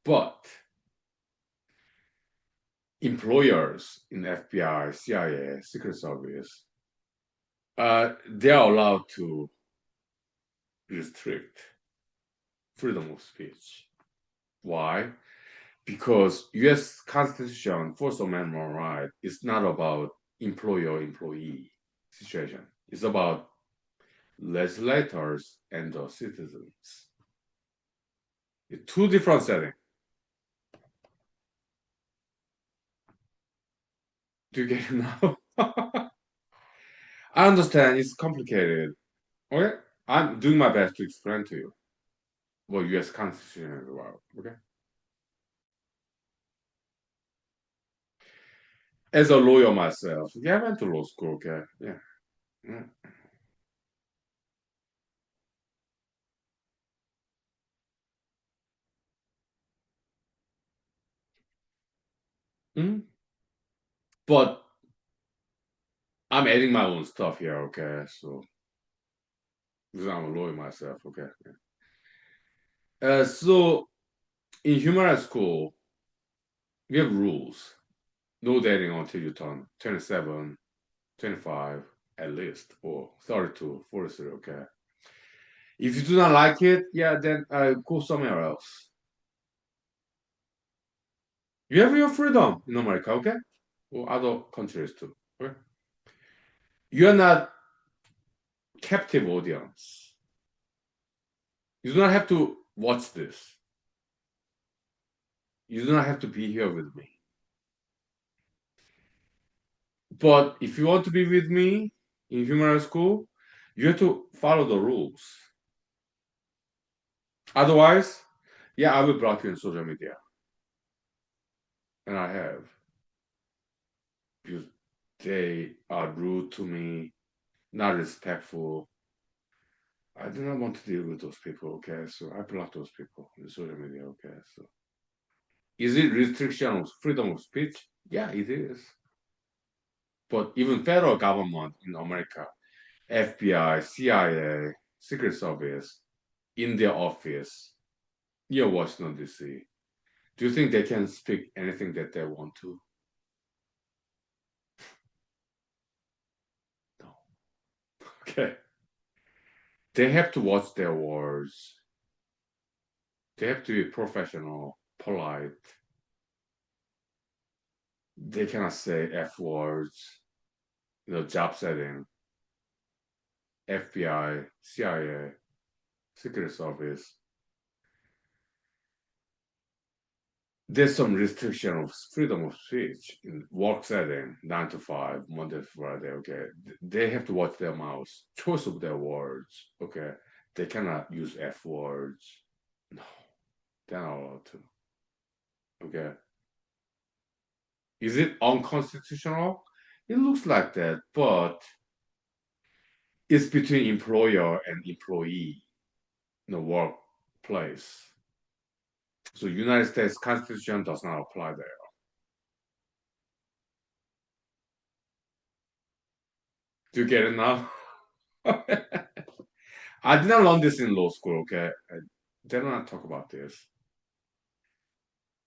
But employers in FBI, CIA, Secret Service, they are allowed to restrict freedom of speech. Why? Because U.S. Constitution, First Amendment right, is not about employer-employee situation. It's about legislators and the citizens. It's two different settings. Do you get it now? I understand it's complicated. Okay? I'm doing my best to explain to you what U.S. Constitution is about. Okay? As a lawyer myself, yeah, I went to law school. Okay? Yeah. Yeah. Mhm. But I'm adding my own stuff here. Okay? So because I'm a lawyer myself. Okay? So in human school, we have rules. No dating until you turn 27, 25 at least, or 32, 43. Okay? If you do not like it, yeah, then go somewhere else. You have your freedom in America, okay? Or other countries too. Okay? You're not captive audience. You do not have to watch this. You do not have to be here with me. But if you want to be with me in human school, you have to follow the rules. Otherwise, yeah, I will block you in social media. And I have. Because they are rude to me, not respectful. I do not want to deal with those people, okay? So I block those people in social media, okay? So is it restriction of freedom of speech? Yeah, it is. But even federal government in America, FBI, CIA, Secret Service, in their office, near Washington D.C., do you think they can speak anything that they want to? No. Okay. They have to watch their words. They have to be professional, polite. They cannot say F words, job setting, FBI, CIA, Secret Service. There's some restriction of freedom of speech in work setting, 9 to 5, Monday to Friday. Okay, they have to watch their mouths, choice of their words. Okay, they cannot use F words. No, they're not allowed to. Okay, is it unconstitutional? It looks like that, but it's between employer and employee in the workplace. So United States Constitution does not apply there. Do you get it now? I did not learn this in law school, okay? They do not talk about this.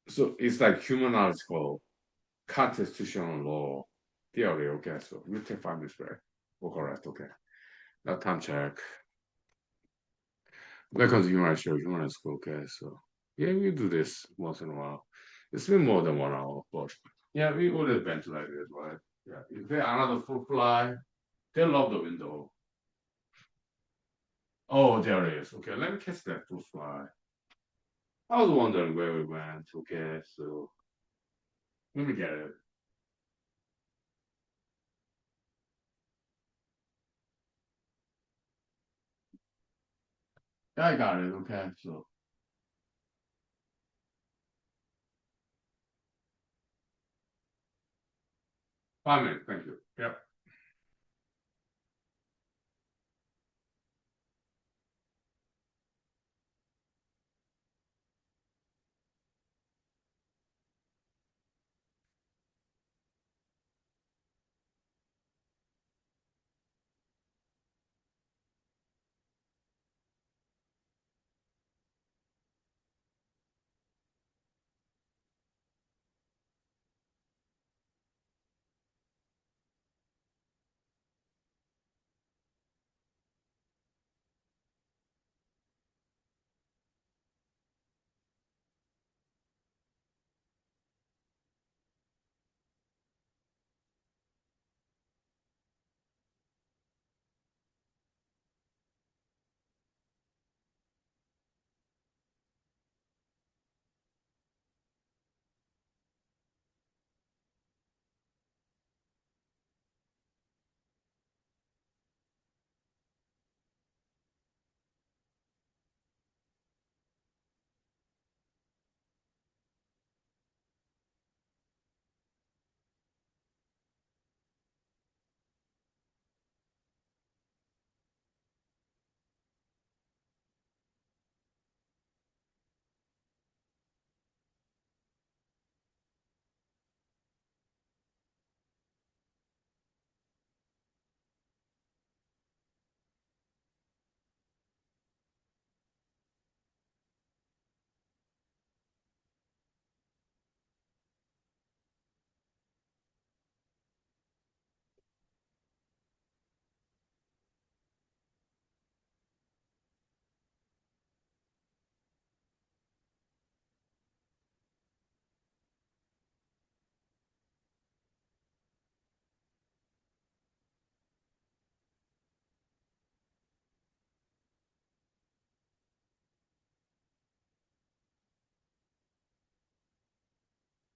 So it's like humanological constitutional law theory, okay? So we'll take 5 minutes break. We'll correct, okay? Now time check. Because human school, okay? So yeah, we do this once in a while. It's been more than 1 hour, but yeah, we would have been to like this, right? Yeah. Is there another fruit fly? They love the window. Oh, there it is. Okay, let me catch that fruit fly. I was wondering where we went. Okay, so let me get it. I got it. Okay, so 5 minutes. Thank you. Yep.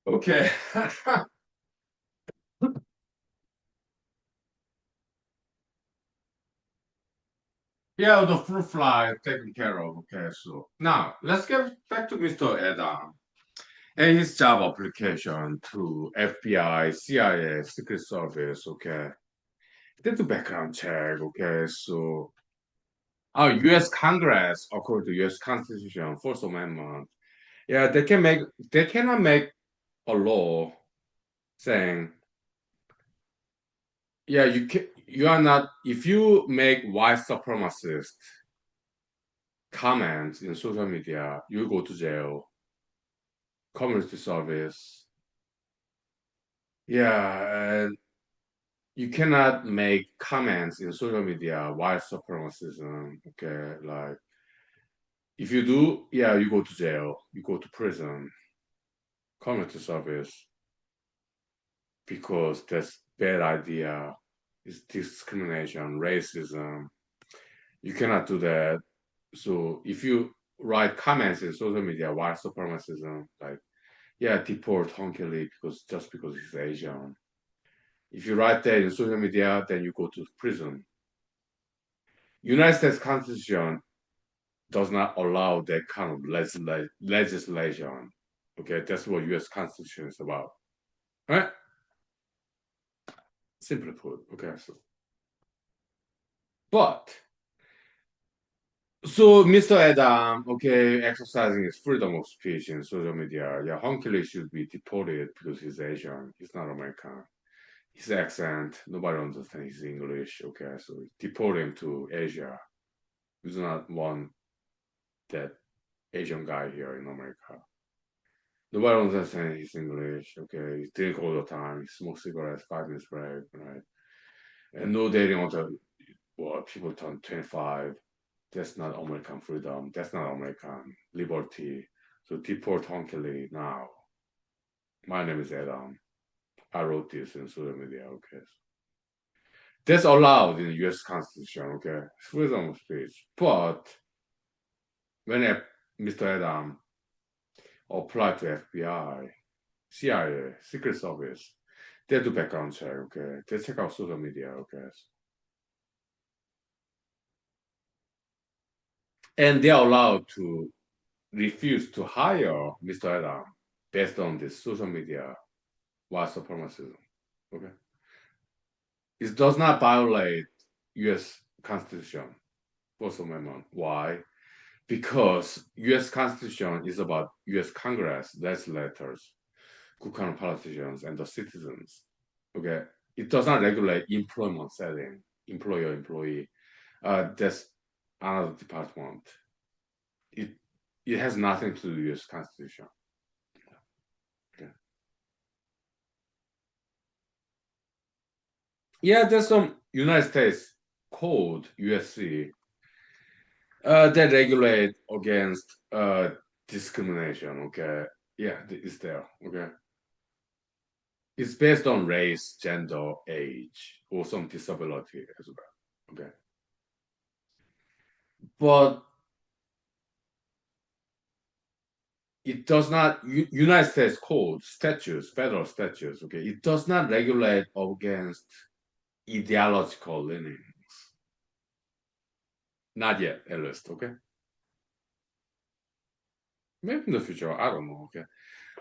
Okay. Yeah, the fruit fly is taken care of. Okay, so now let's get back to Mr. Adam and his job application to FBI, CIA, Secret Service. Okay, they do background check. Okay, so our U.S. Congress, according to U.S. Constitution, Fourth Amendment, yeah, they cannot make a law saying, yeah, you are not, if you make white supremacist comments in social media, you go to jail, community service. Yeah, and you cannot make comments in social media white supremacism. Okay, like if you do, yeah, you go to jail, you go to prison, community service, because that's bad idea. It's discrimination, racism. You cannot do that. So if you write comments in social media, white supremacism, like yeah, deport Huhnkie because just because he's Asian. If you write that in social media, then you go to prison. United States Constitution does not allow that kind of legislation. Okay, that's what U.S. Constitution is about. Right? Simply put. Okay, so but so Mr. Adam, okay, exercising his freedom of speech in social media. Yeah, Hunkily should be deported because he's Asian. He's not American. His accent, nobody understands his English. Okay, so deport him to Asia. We do not want that Asian guy here in America. Nobody understands his English. Okay, he drink all the time. He smokes cigarettes, 5 minutes break, right? And no dating until people turn 25. That's not American freedom. That's not American liberty. So deport Hunkily now. My name is Adam. I wrote this in social media. Okay, that's allowed in the U.S. Constitution. Okay, freedom of speech. But when Mr. Adam applied to FBI, CIA, Secret Service, they do background check. Okay, they check out social media. Okay, and they are allowed to refuse to hire Mr. Adam based on this social media white supremacism. Okay. It does not violate U.S. Constitution, First Amendment. Why? Because U.S. Constitution is about U.S. Congress, legislators, 국회의원 politicians, and the citizens. Okay, it does not regulate employment setting, employer employee. That's another department. It it has nothing to do with U.S. Constitution. Okay. Yeah, there's some United States code USC that regulate against discrimination. Okay, yeah, it's there. Okay, it's based on race, gender, age, or some disability as well. Okay, but it does not. United States code statutes, federal statutes. Okay, it does not regulate against ideological leanings. Not yet, at least. Okay, maybe in the future. I don't know. Okay.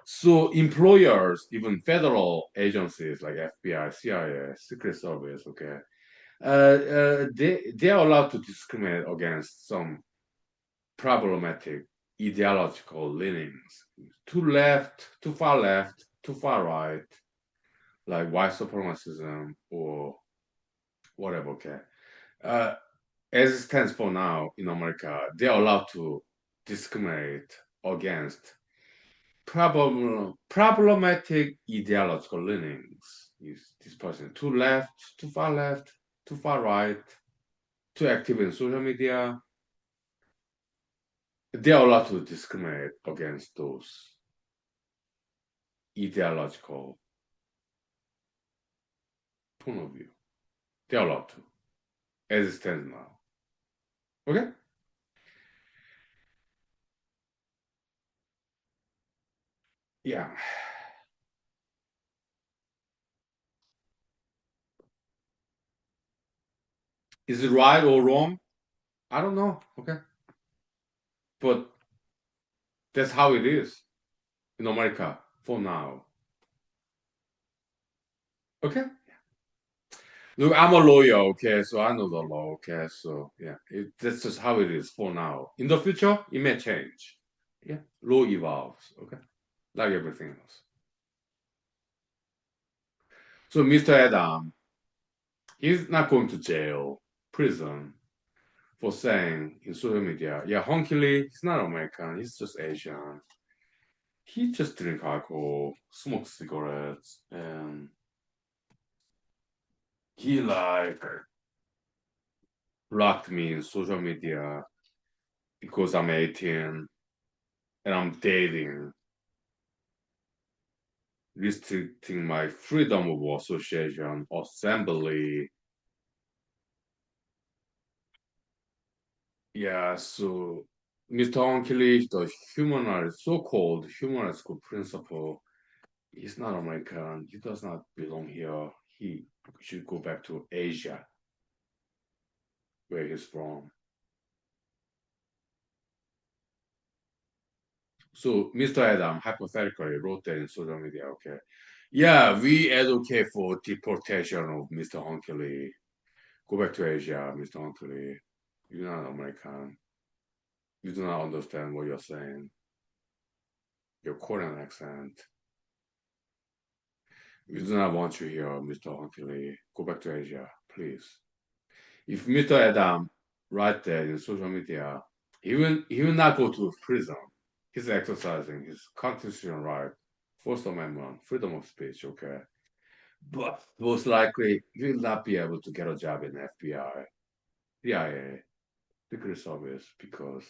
So employers, even federal agencies like FBI, CIA, Secret Service, okay, they are allowed to discriminate against some problematic ideological leanings, too left, too far left, too far right, like white supremacism or whatever. Okay, uh, as it stands for now in America, they are allowed to discriminate against problematic ideological leanings. Is this person too left, too far right, too active in social media? They are allowed to discriminate against those ideological point of view. They are allowed to, as it stands now. Okay? Yeah. Is it right or wrong? I don't know. Okay. But that's how it is in America for now. Okay? Look, I'm a lawyer, okay, so I know the law, okay, so yeah, that's just how it is for now. In the future, it may change. Yeah, law evolves, okay, like everything else. So Mr. Adam, he's not going to jail, prison for saying in social media, yeah, Huhnkie Lee, he's not American, he's just Asian. He just drink alcohol, smoke cigarettes, and he like blocked me in social media because I'm 18 and I'm dating, restricting my freedom of association, assembly. Yeah, so Mr. Onkili, the so-called human rights school principal, he's not American. He does not belong here. He should go back to Asia, where he's from. So Mr. Adam hypothetically wrote that in social media, okay. Yeah, we advocate for deportation of Mr. Onkili. Go back to Asia, Mr. Onkili. You're not American. You do not understand what you're saying. Your Korean accent. We do not want you here, Mr. Hunkily. Go back to Asia, please. If Mr. Adam right there in social media, he will not go to prison. He's exercising his constitutional right, First Amendment, freedom of speech, okay? But most likely he will not be able to get a job in FBI, CIA, Secret Service because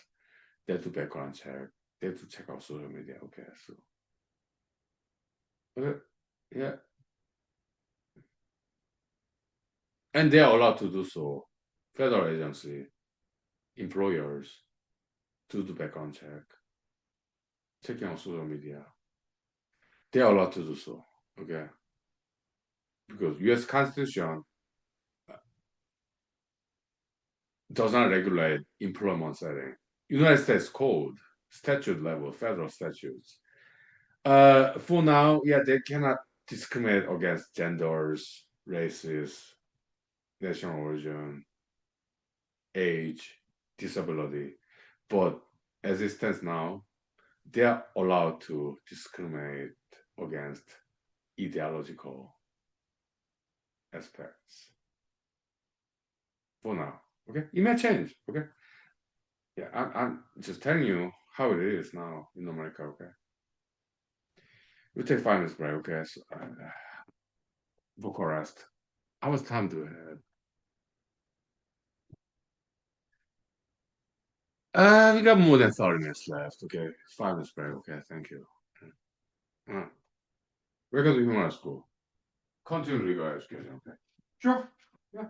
they do background check, they do check out social media, okay? So yeah, and they are allowed to do so. Federal agency, employers to do background check, checking on social media. They are allowed to do so. Okay, because U.S. Constitution does not regulate employment setting. United States Code, statute level, federal statutes. For now, yeah, they cannot discriminate against genders, races, national origin, age, disability. But as it stands now, they are allowed to discriminate against ideological aspects for now. Okay, it may change. Okay, yeah, I'm just telling you how it is now in America. Okay, we take 5 minutes break. Okay, so, Bucharest. How much time do we have? We got more than 30 minutes left. Okay, 5 minutes break. Okay, thank you. Uh, we're going to human school. Continue legal education. Okay, sure. Yeah.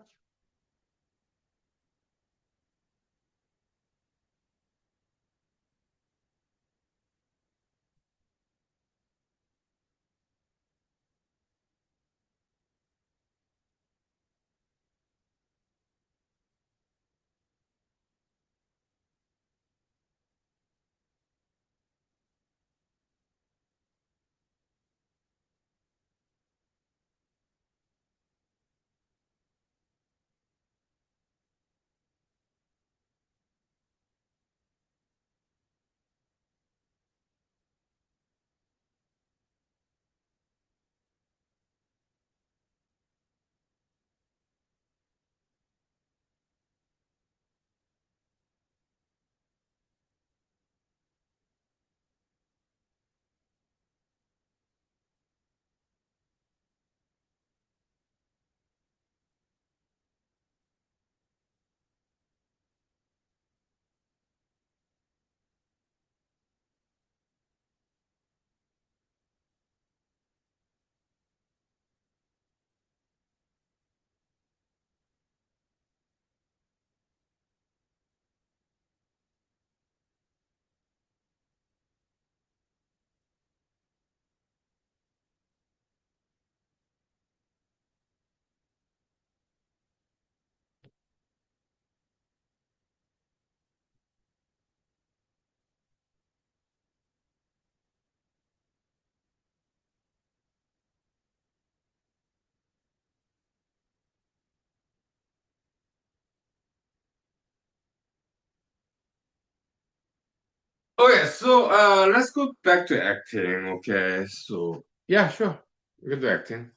Okay, so let's go back to acting. Okay, so yeah, sure, we can do acting.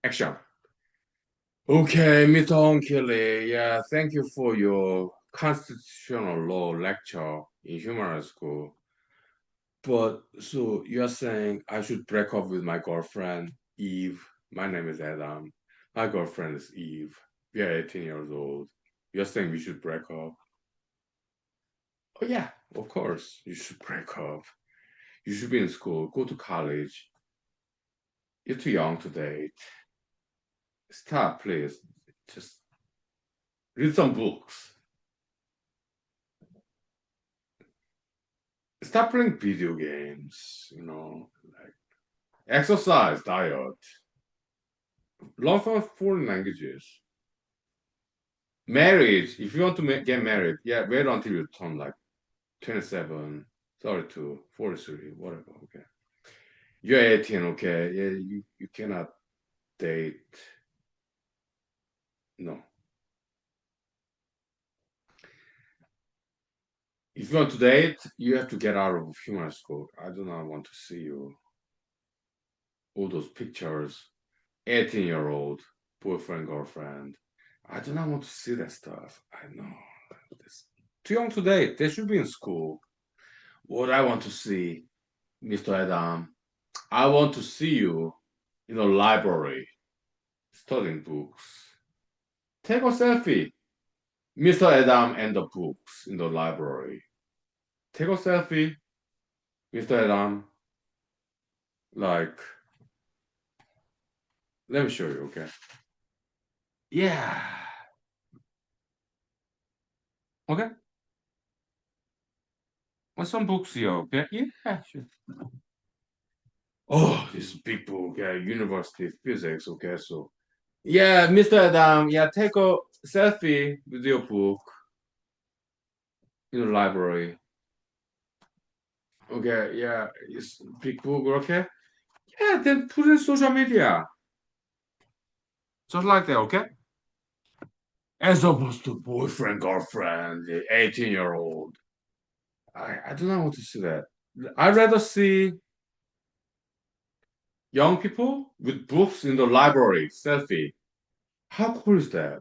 Action. Okay, Mr. Hunkele, yeah, thank you for your constitutional law lecture in human school. But so you're saying I should break up with my girlfriend, Eve. My name is Adam. My girlfriend is Eve. We are 18 years old. You're saying we should break up? Oh, yeah, of course. You should break up. You should be in school, go to college. You're too young to date. Stop, please. Just read some books. Stop playing video games, like exercise, diet, learn some foreign languages. Marriage, if you want to get married, yeah, wait until you turn like 27, 32, 43, whatever, okay. You're 18, okay. Yeah, you cannot date. No. If you want to date, you have to get out of human school. I do not want to see you. All those pictures, 18-year-old, boyfriend, girlfriend. I do not want to see that stuff. I know. It's too young to date. They should be in school. What I want to see, Mr. Adam, I want to see you in a library studying books. Take a selfie, Mr. Adam and the books in the library. Take a selfie, Mr. Adam. Like, let me show you, okay? Yeah. Okay. Well, some books here, okay? Yeah, sure. Oh, this big book, yeah, University Physics, okay? So, yeah, Mr. Adam, yeah, take a selfie with your book in the library. Okay, yeah, it's big book, okay? Yeah, then put it in social media. Just like that, okay? as opposed to boyfriend, girlfriend, the 18-year-old. I do not want to see that. I'd rather see young people with books in the library, selfie. How cool is that?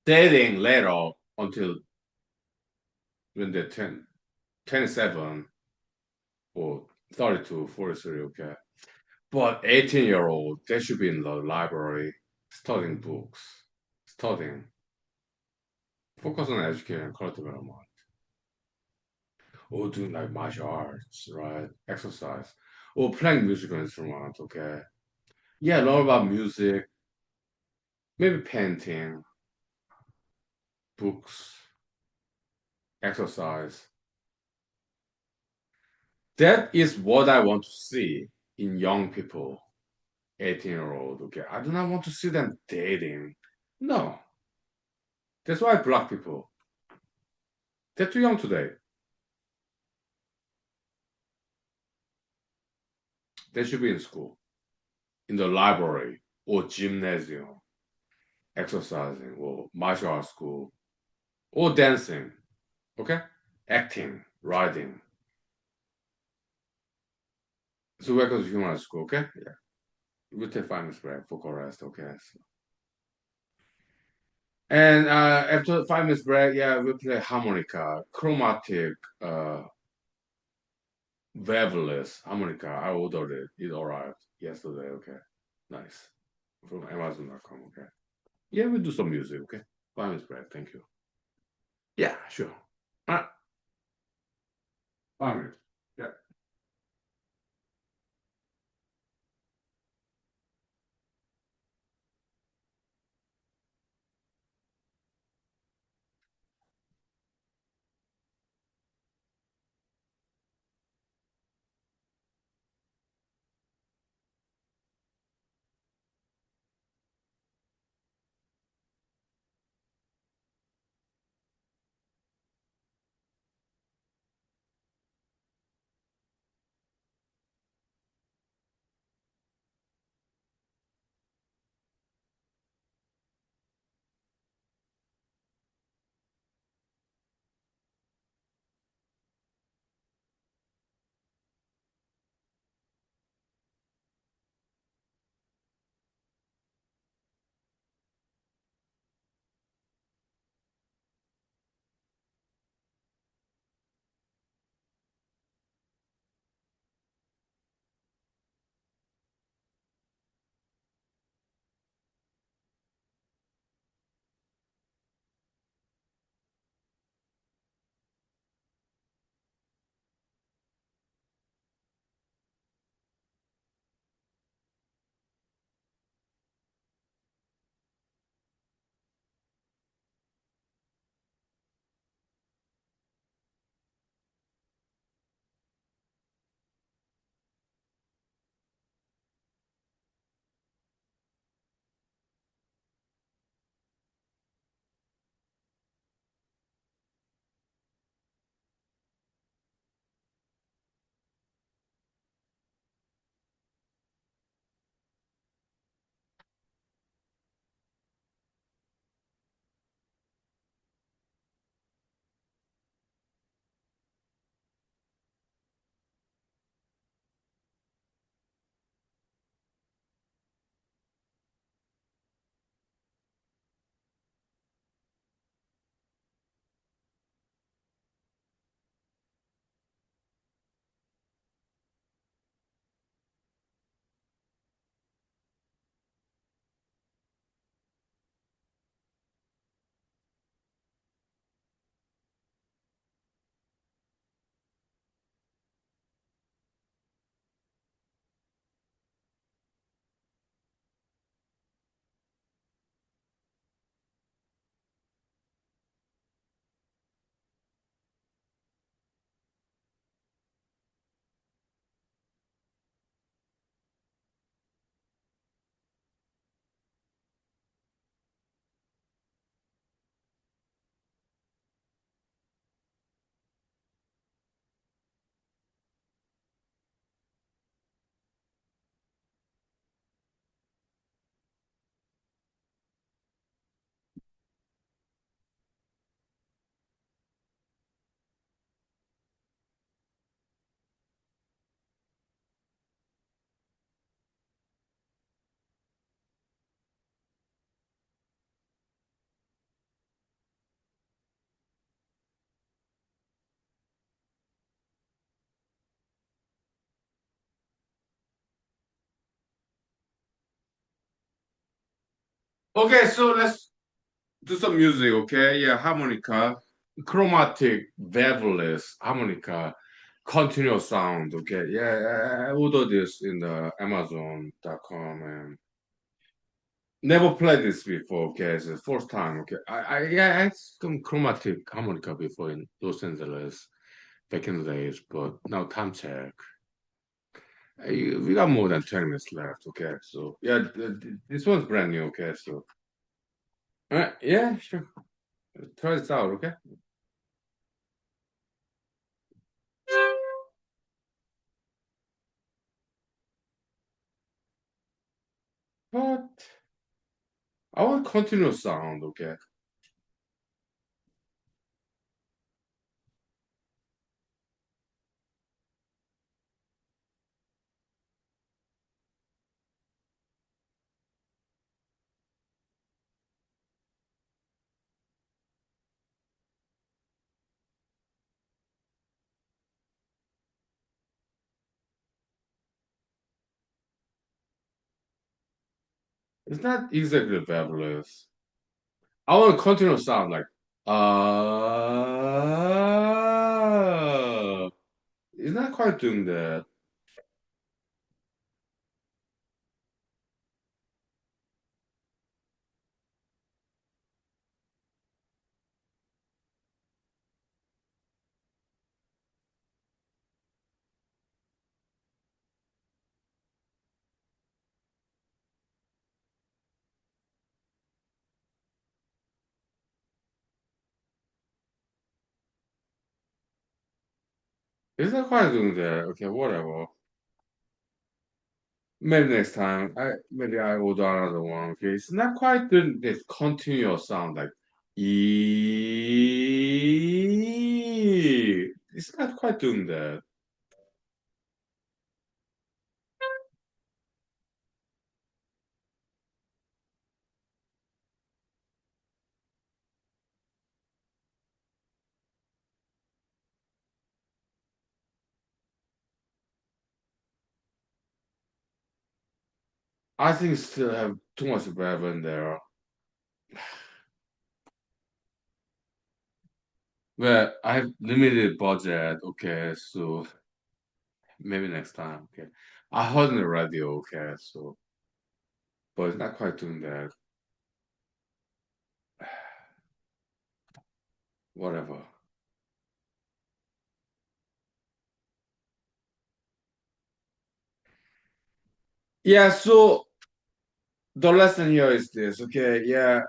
Dating later until when they're 10, 27 or 32, 43, okay. But 18-year-old, they should be in the library studying books, studying, focus on education and career development, or doing like martial arts, right? Exercise, or playing musical instruments, okay? Yeah, learn about music, maybe painting, books, exercise. That is what I want to see in young people, 18-year-old, okay? I do not want to see them dating. No, that's why black people, they're too young today. They should be in school, in the library or gymnasium, exercising or martial arts school or dancing, okay? Acting, writing. So we go to human school, okay? Yeah. We'll take 5 minutes break for rest, okay? So, and after 5 minutes break, yeah, we play harmonica, chromatic, waveless harmonica. I ordered it. It arrived yesterday, okay? Nice. From Amazon.com, okay? Yeah, we'll do some music, okay? 5 minutes break, thank you. Yeah, sure. Uh, 5 minutes. Yeah. Okay, so let's do some music, okay? Yeah, harmonica, chromatic, waveless, harmonica, continuous sound, okay? Yeah, I ordered this in the Amazon.com and never played this before, okay? It's the first time, okay? Yeah, I had some chromatic harmonica before in Los Angeles back in the days, but now time check. We got more than 20 minutes left, okay? So, yeah, this one's brand new, okay? So, all right, yeah, sure. Try this out, okay? But I want continuous sound, okay? It's not exactly fabulous. I want continuous sound like, it's not quite doing that. It's not quite doing that. Okay, whatever. Maybe next time. Maybe I order another one. Okay, it's not quite doing this continuous sound like e. It's not quite doing that. I think still have too much reverb in there. Well, I have limited budget. Okay, so maybe next time. Okay, I heard on the radio. Okay, so but it's not quite doing that. Whatever. Yeah. So the lesson here is this. Okay. Yeah.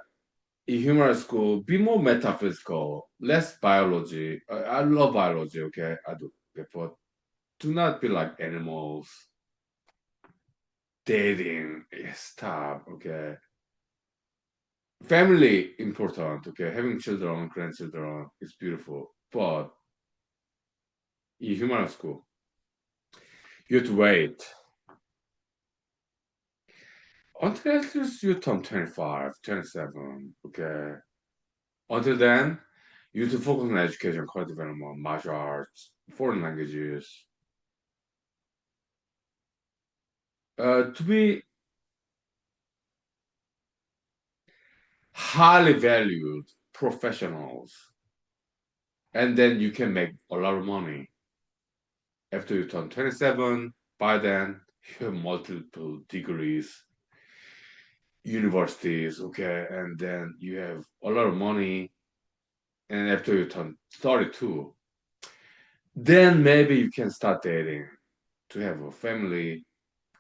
In humor school, be more metaphysical, less biology. I love biology. Okay, I do. Okay, but do not be like animals. Dating. Stop. Okay. Family important. Okay. Having children, grandchildren is beautiful, but in human school, you have to wait until at least you turn 25, 27. Okay. Until then, you have to focus on education, career development, martial arts, foreign languages. To be highly valued professionals, and then you can make a lot of money. After you turn 27, by then, you have multiple degrees, universities, okay, and then you have a lot of money. And after you turn 32, then maybe you can start dating to have a family,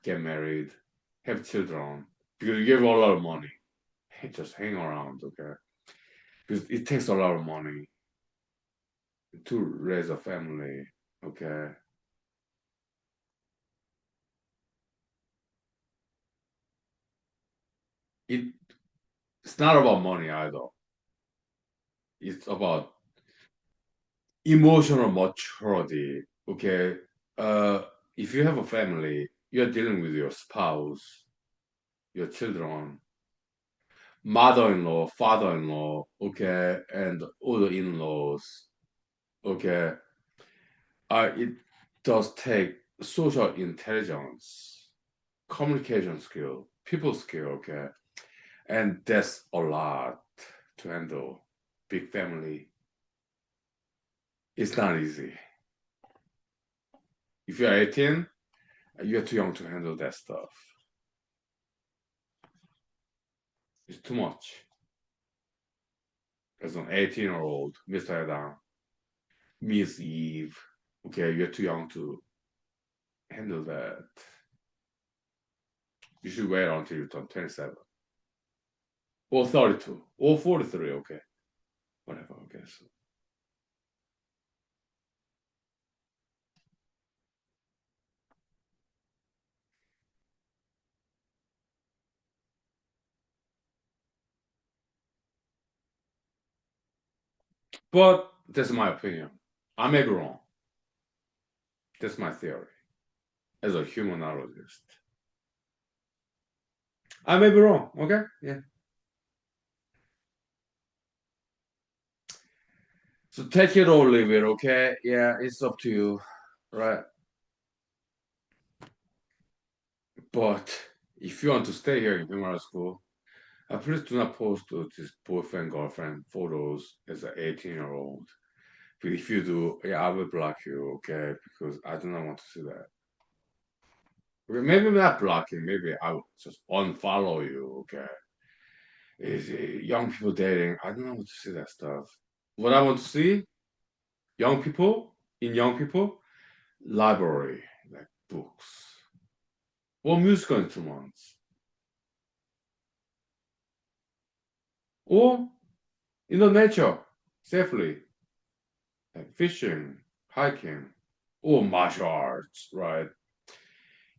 get married, have children, because you have a lot of money. Just hang around, okay? Because it takes a lot of money to raise a family, okay? It, it's not about money either. It's about emotional maturity, okay? Uh, if you have a family, you're dealing with your spouse, your children, mother-in-law, father-in-law, okay, and other in-laws, okay. It does take social intelligence, communication skill, people skill, okay. And that's a lot to handle. Big family. It's not easy. If you're 18, you're too young to handle that stuff. It's too much. As an 18-year-old, Mr. Adam, Miss Eve, okay, you're too young to handle that. You should wait until you turn 27 or 32 or 43, okay, whatever, okay. So. But that's my opinion. I may be wrong. That's my theory as a humanologist. I may be wrong, okay? Yeah. So take it or leave it, okay? Yeah, it's up to you, right? But if you want to stay here in human school, please do not post this boyfriend girlfriend photos as an 18-year-old. But if you do, yeah, I will block you, okay? Because I do not want to see that. Okay, maybe not blocking, maybe I will just unfollow you, okay? Is young people dating? I don't want to see that stuff. What I want to see, young people in young people, library, like books or musical instruments, or in the nature safely, like fishing, hiking, or martial arts, right?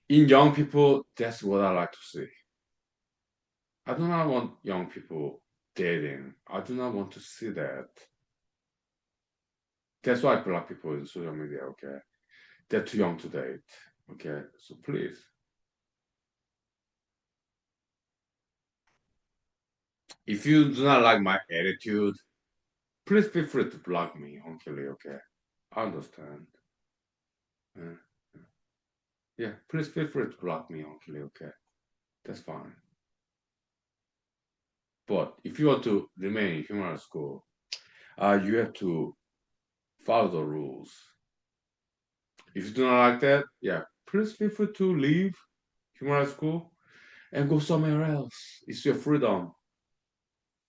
In young people, that's what I like to see. I do not want young people dating. I do not want to see that. That's why black people in social media, okay? They're too young to date, okay? So please, if you do not like my attitude, please feel free to block me, Hunkily, okay? I understand. Uh, yeah, please feel free to block me, Hunkily, okay? That's fine. But if you want to remain in human school, you have to follow the rules. If you do not like that, yeah, please feel free to leave human school and go somewhere else. It's your freedom.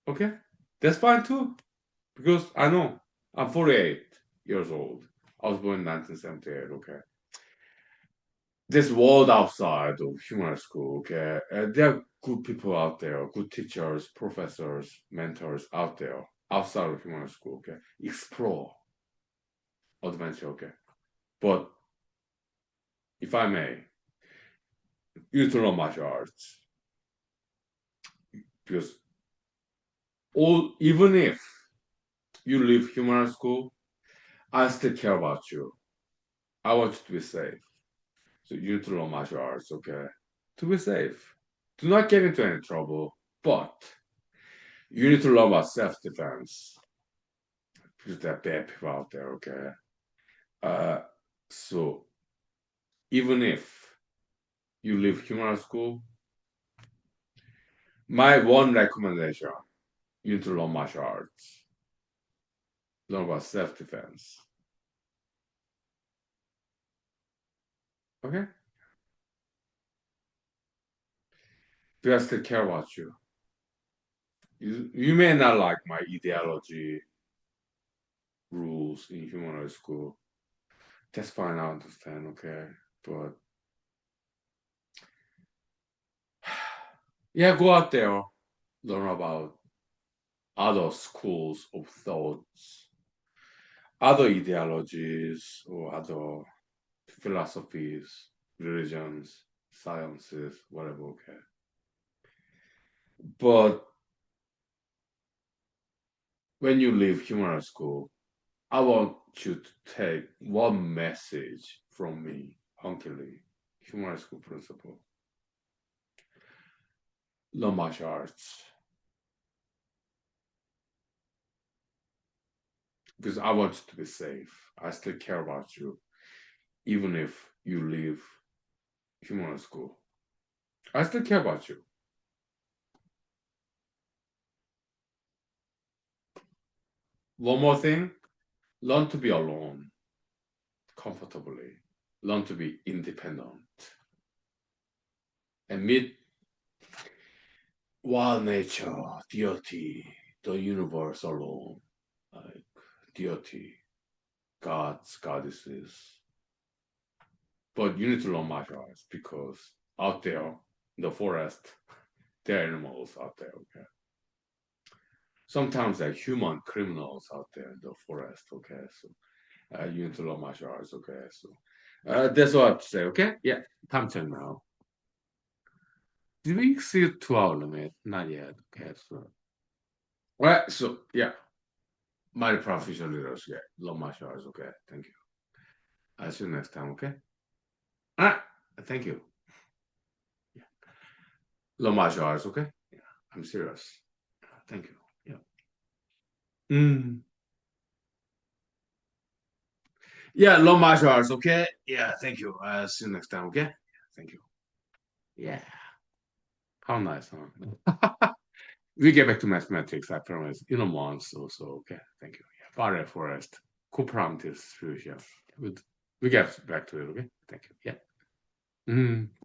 Okay? That's fine too. Because I know I'm 48 years old. I was born in 1978, okay? This world outside of human school, okay? There are good people out there, good teachers, professors, mentors out there outside of human school, okay? Explore adventure, okay? But if I may, you to learn martial arts because even if you leave human school, I still care about you. I want you to be safe. So you need to learn martial arts, okay? To be safe. Do not get into any trouble, but you need to learn about self-defense because there are bad people out there, okay? Uh, so even if you leave human school, my one recommendation, you need to learn martial arts, learn about self-defense, okay? Because I care about you. You may not like my ideology rules in human school. That's fine, I understand, okay? But yeah, go out there, learn about other schools of thoughts, other ideologies, or other philosophies, religions, sciences, whatever, okay? But when you leave human school, I want you to take one message from me, Hunkily, human school principle. Learn martial arts. Because I want you to be safe. I still care about you, even if you leave human school. I still care about you. One more thing, learn to be alone comfortably. Learn to be independent. And meet wild nature, deity, the universe alone, like deity, gods, goddesses. But you need to learn martial arts because out there in the forest, there are animals out there, okay? Sometimes like human criminals out there in the forest, okay? So you need to learn martial arts, okay? So that's what I have to say, okay? Yeah, time check now. Did we see 2 hour limit? Not yet, okay? So, all right, so yeah, my professional leaders, yeah, learn martial arts, okay? Thank you. I'll see you next time, okay? All right, thank you. Yeah. Learn martial arts, okay? Yeah, I'm serious. Thank you. Yeah. Mm. Yeah, learn martial arts, okay? Yeah, thank you. I'll see you next time, okay? Thank you. Yeah. How nice, huh? We get back to mathematics, I promise, in a month. So okay, thank you. Yeah. Fire forest. Co-parameters fusion. We get back to it, okay? Thank you. Yeah. Mm.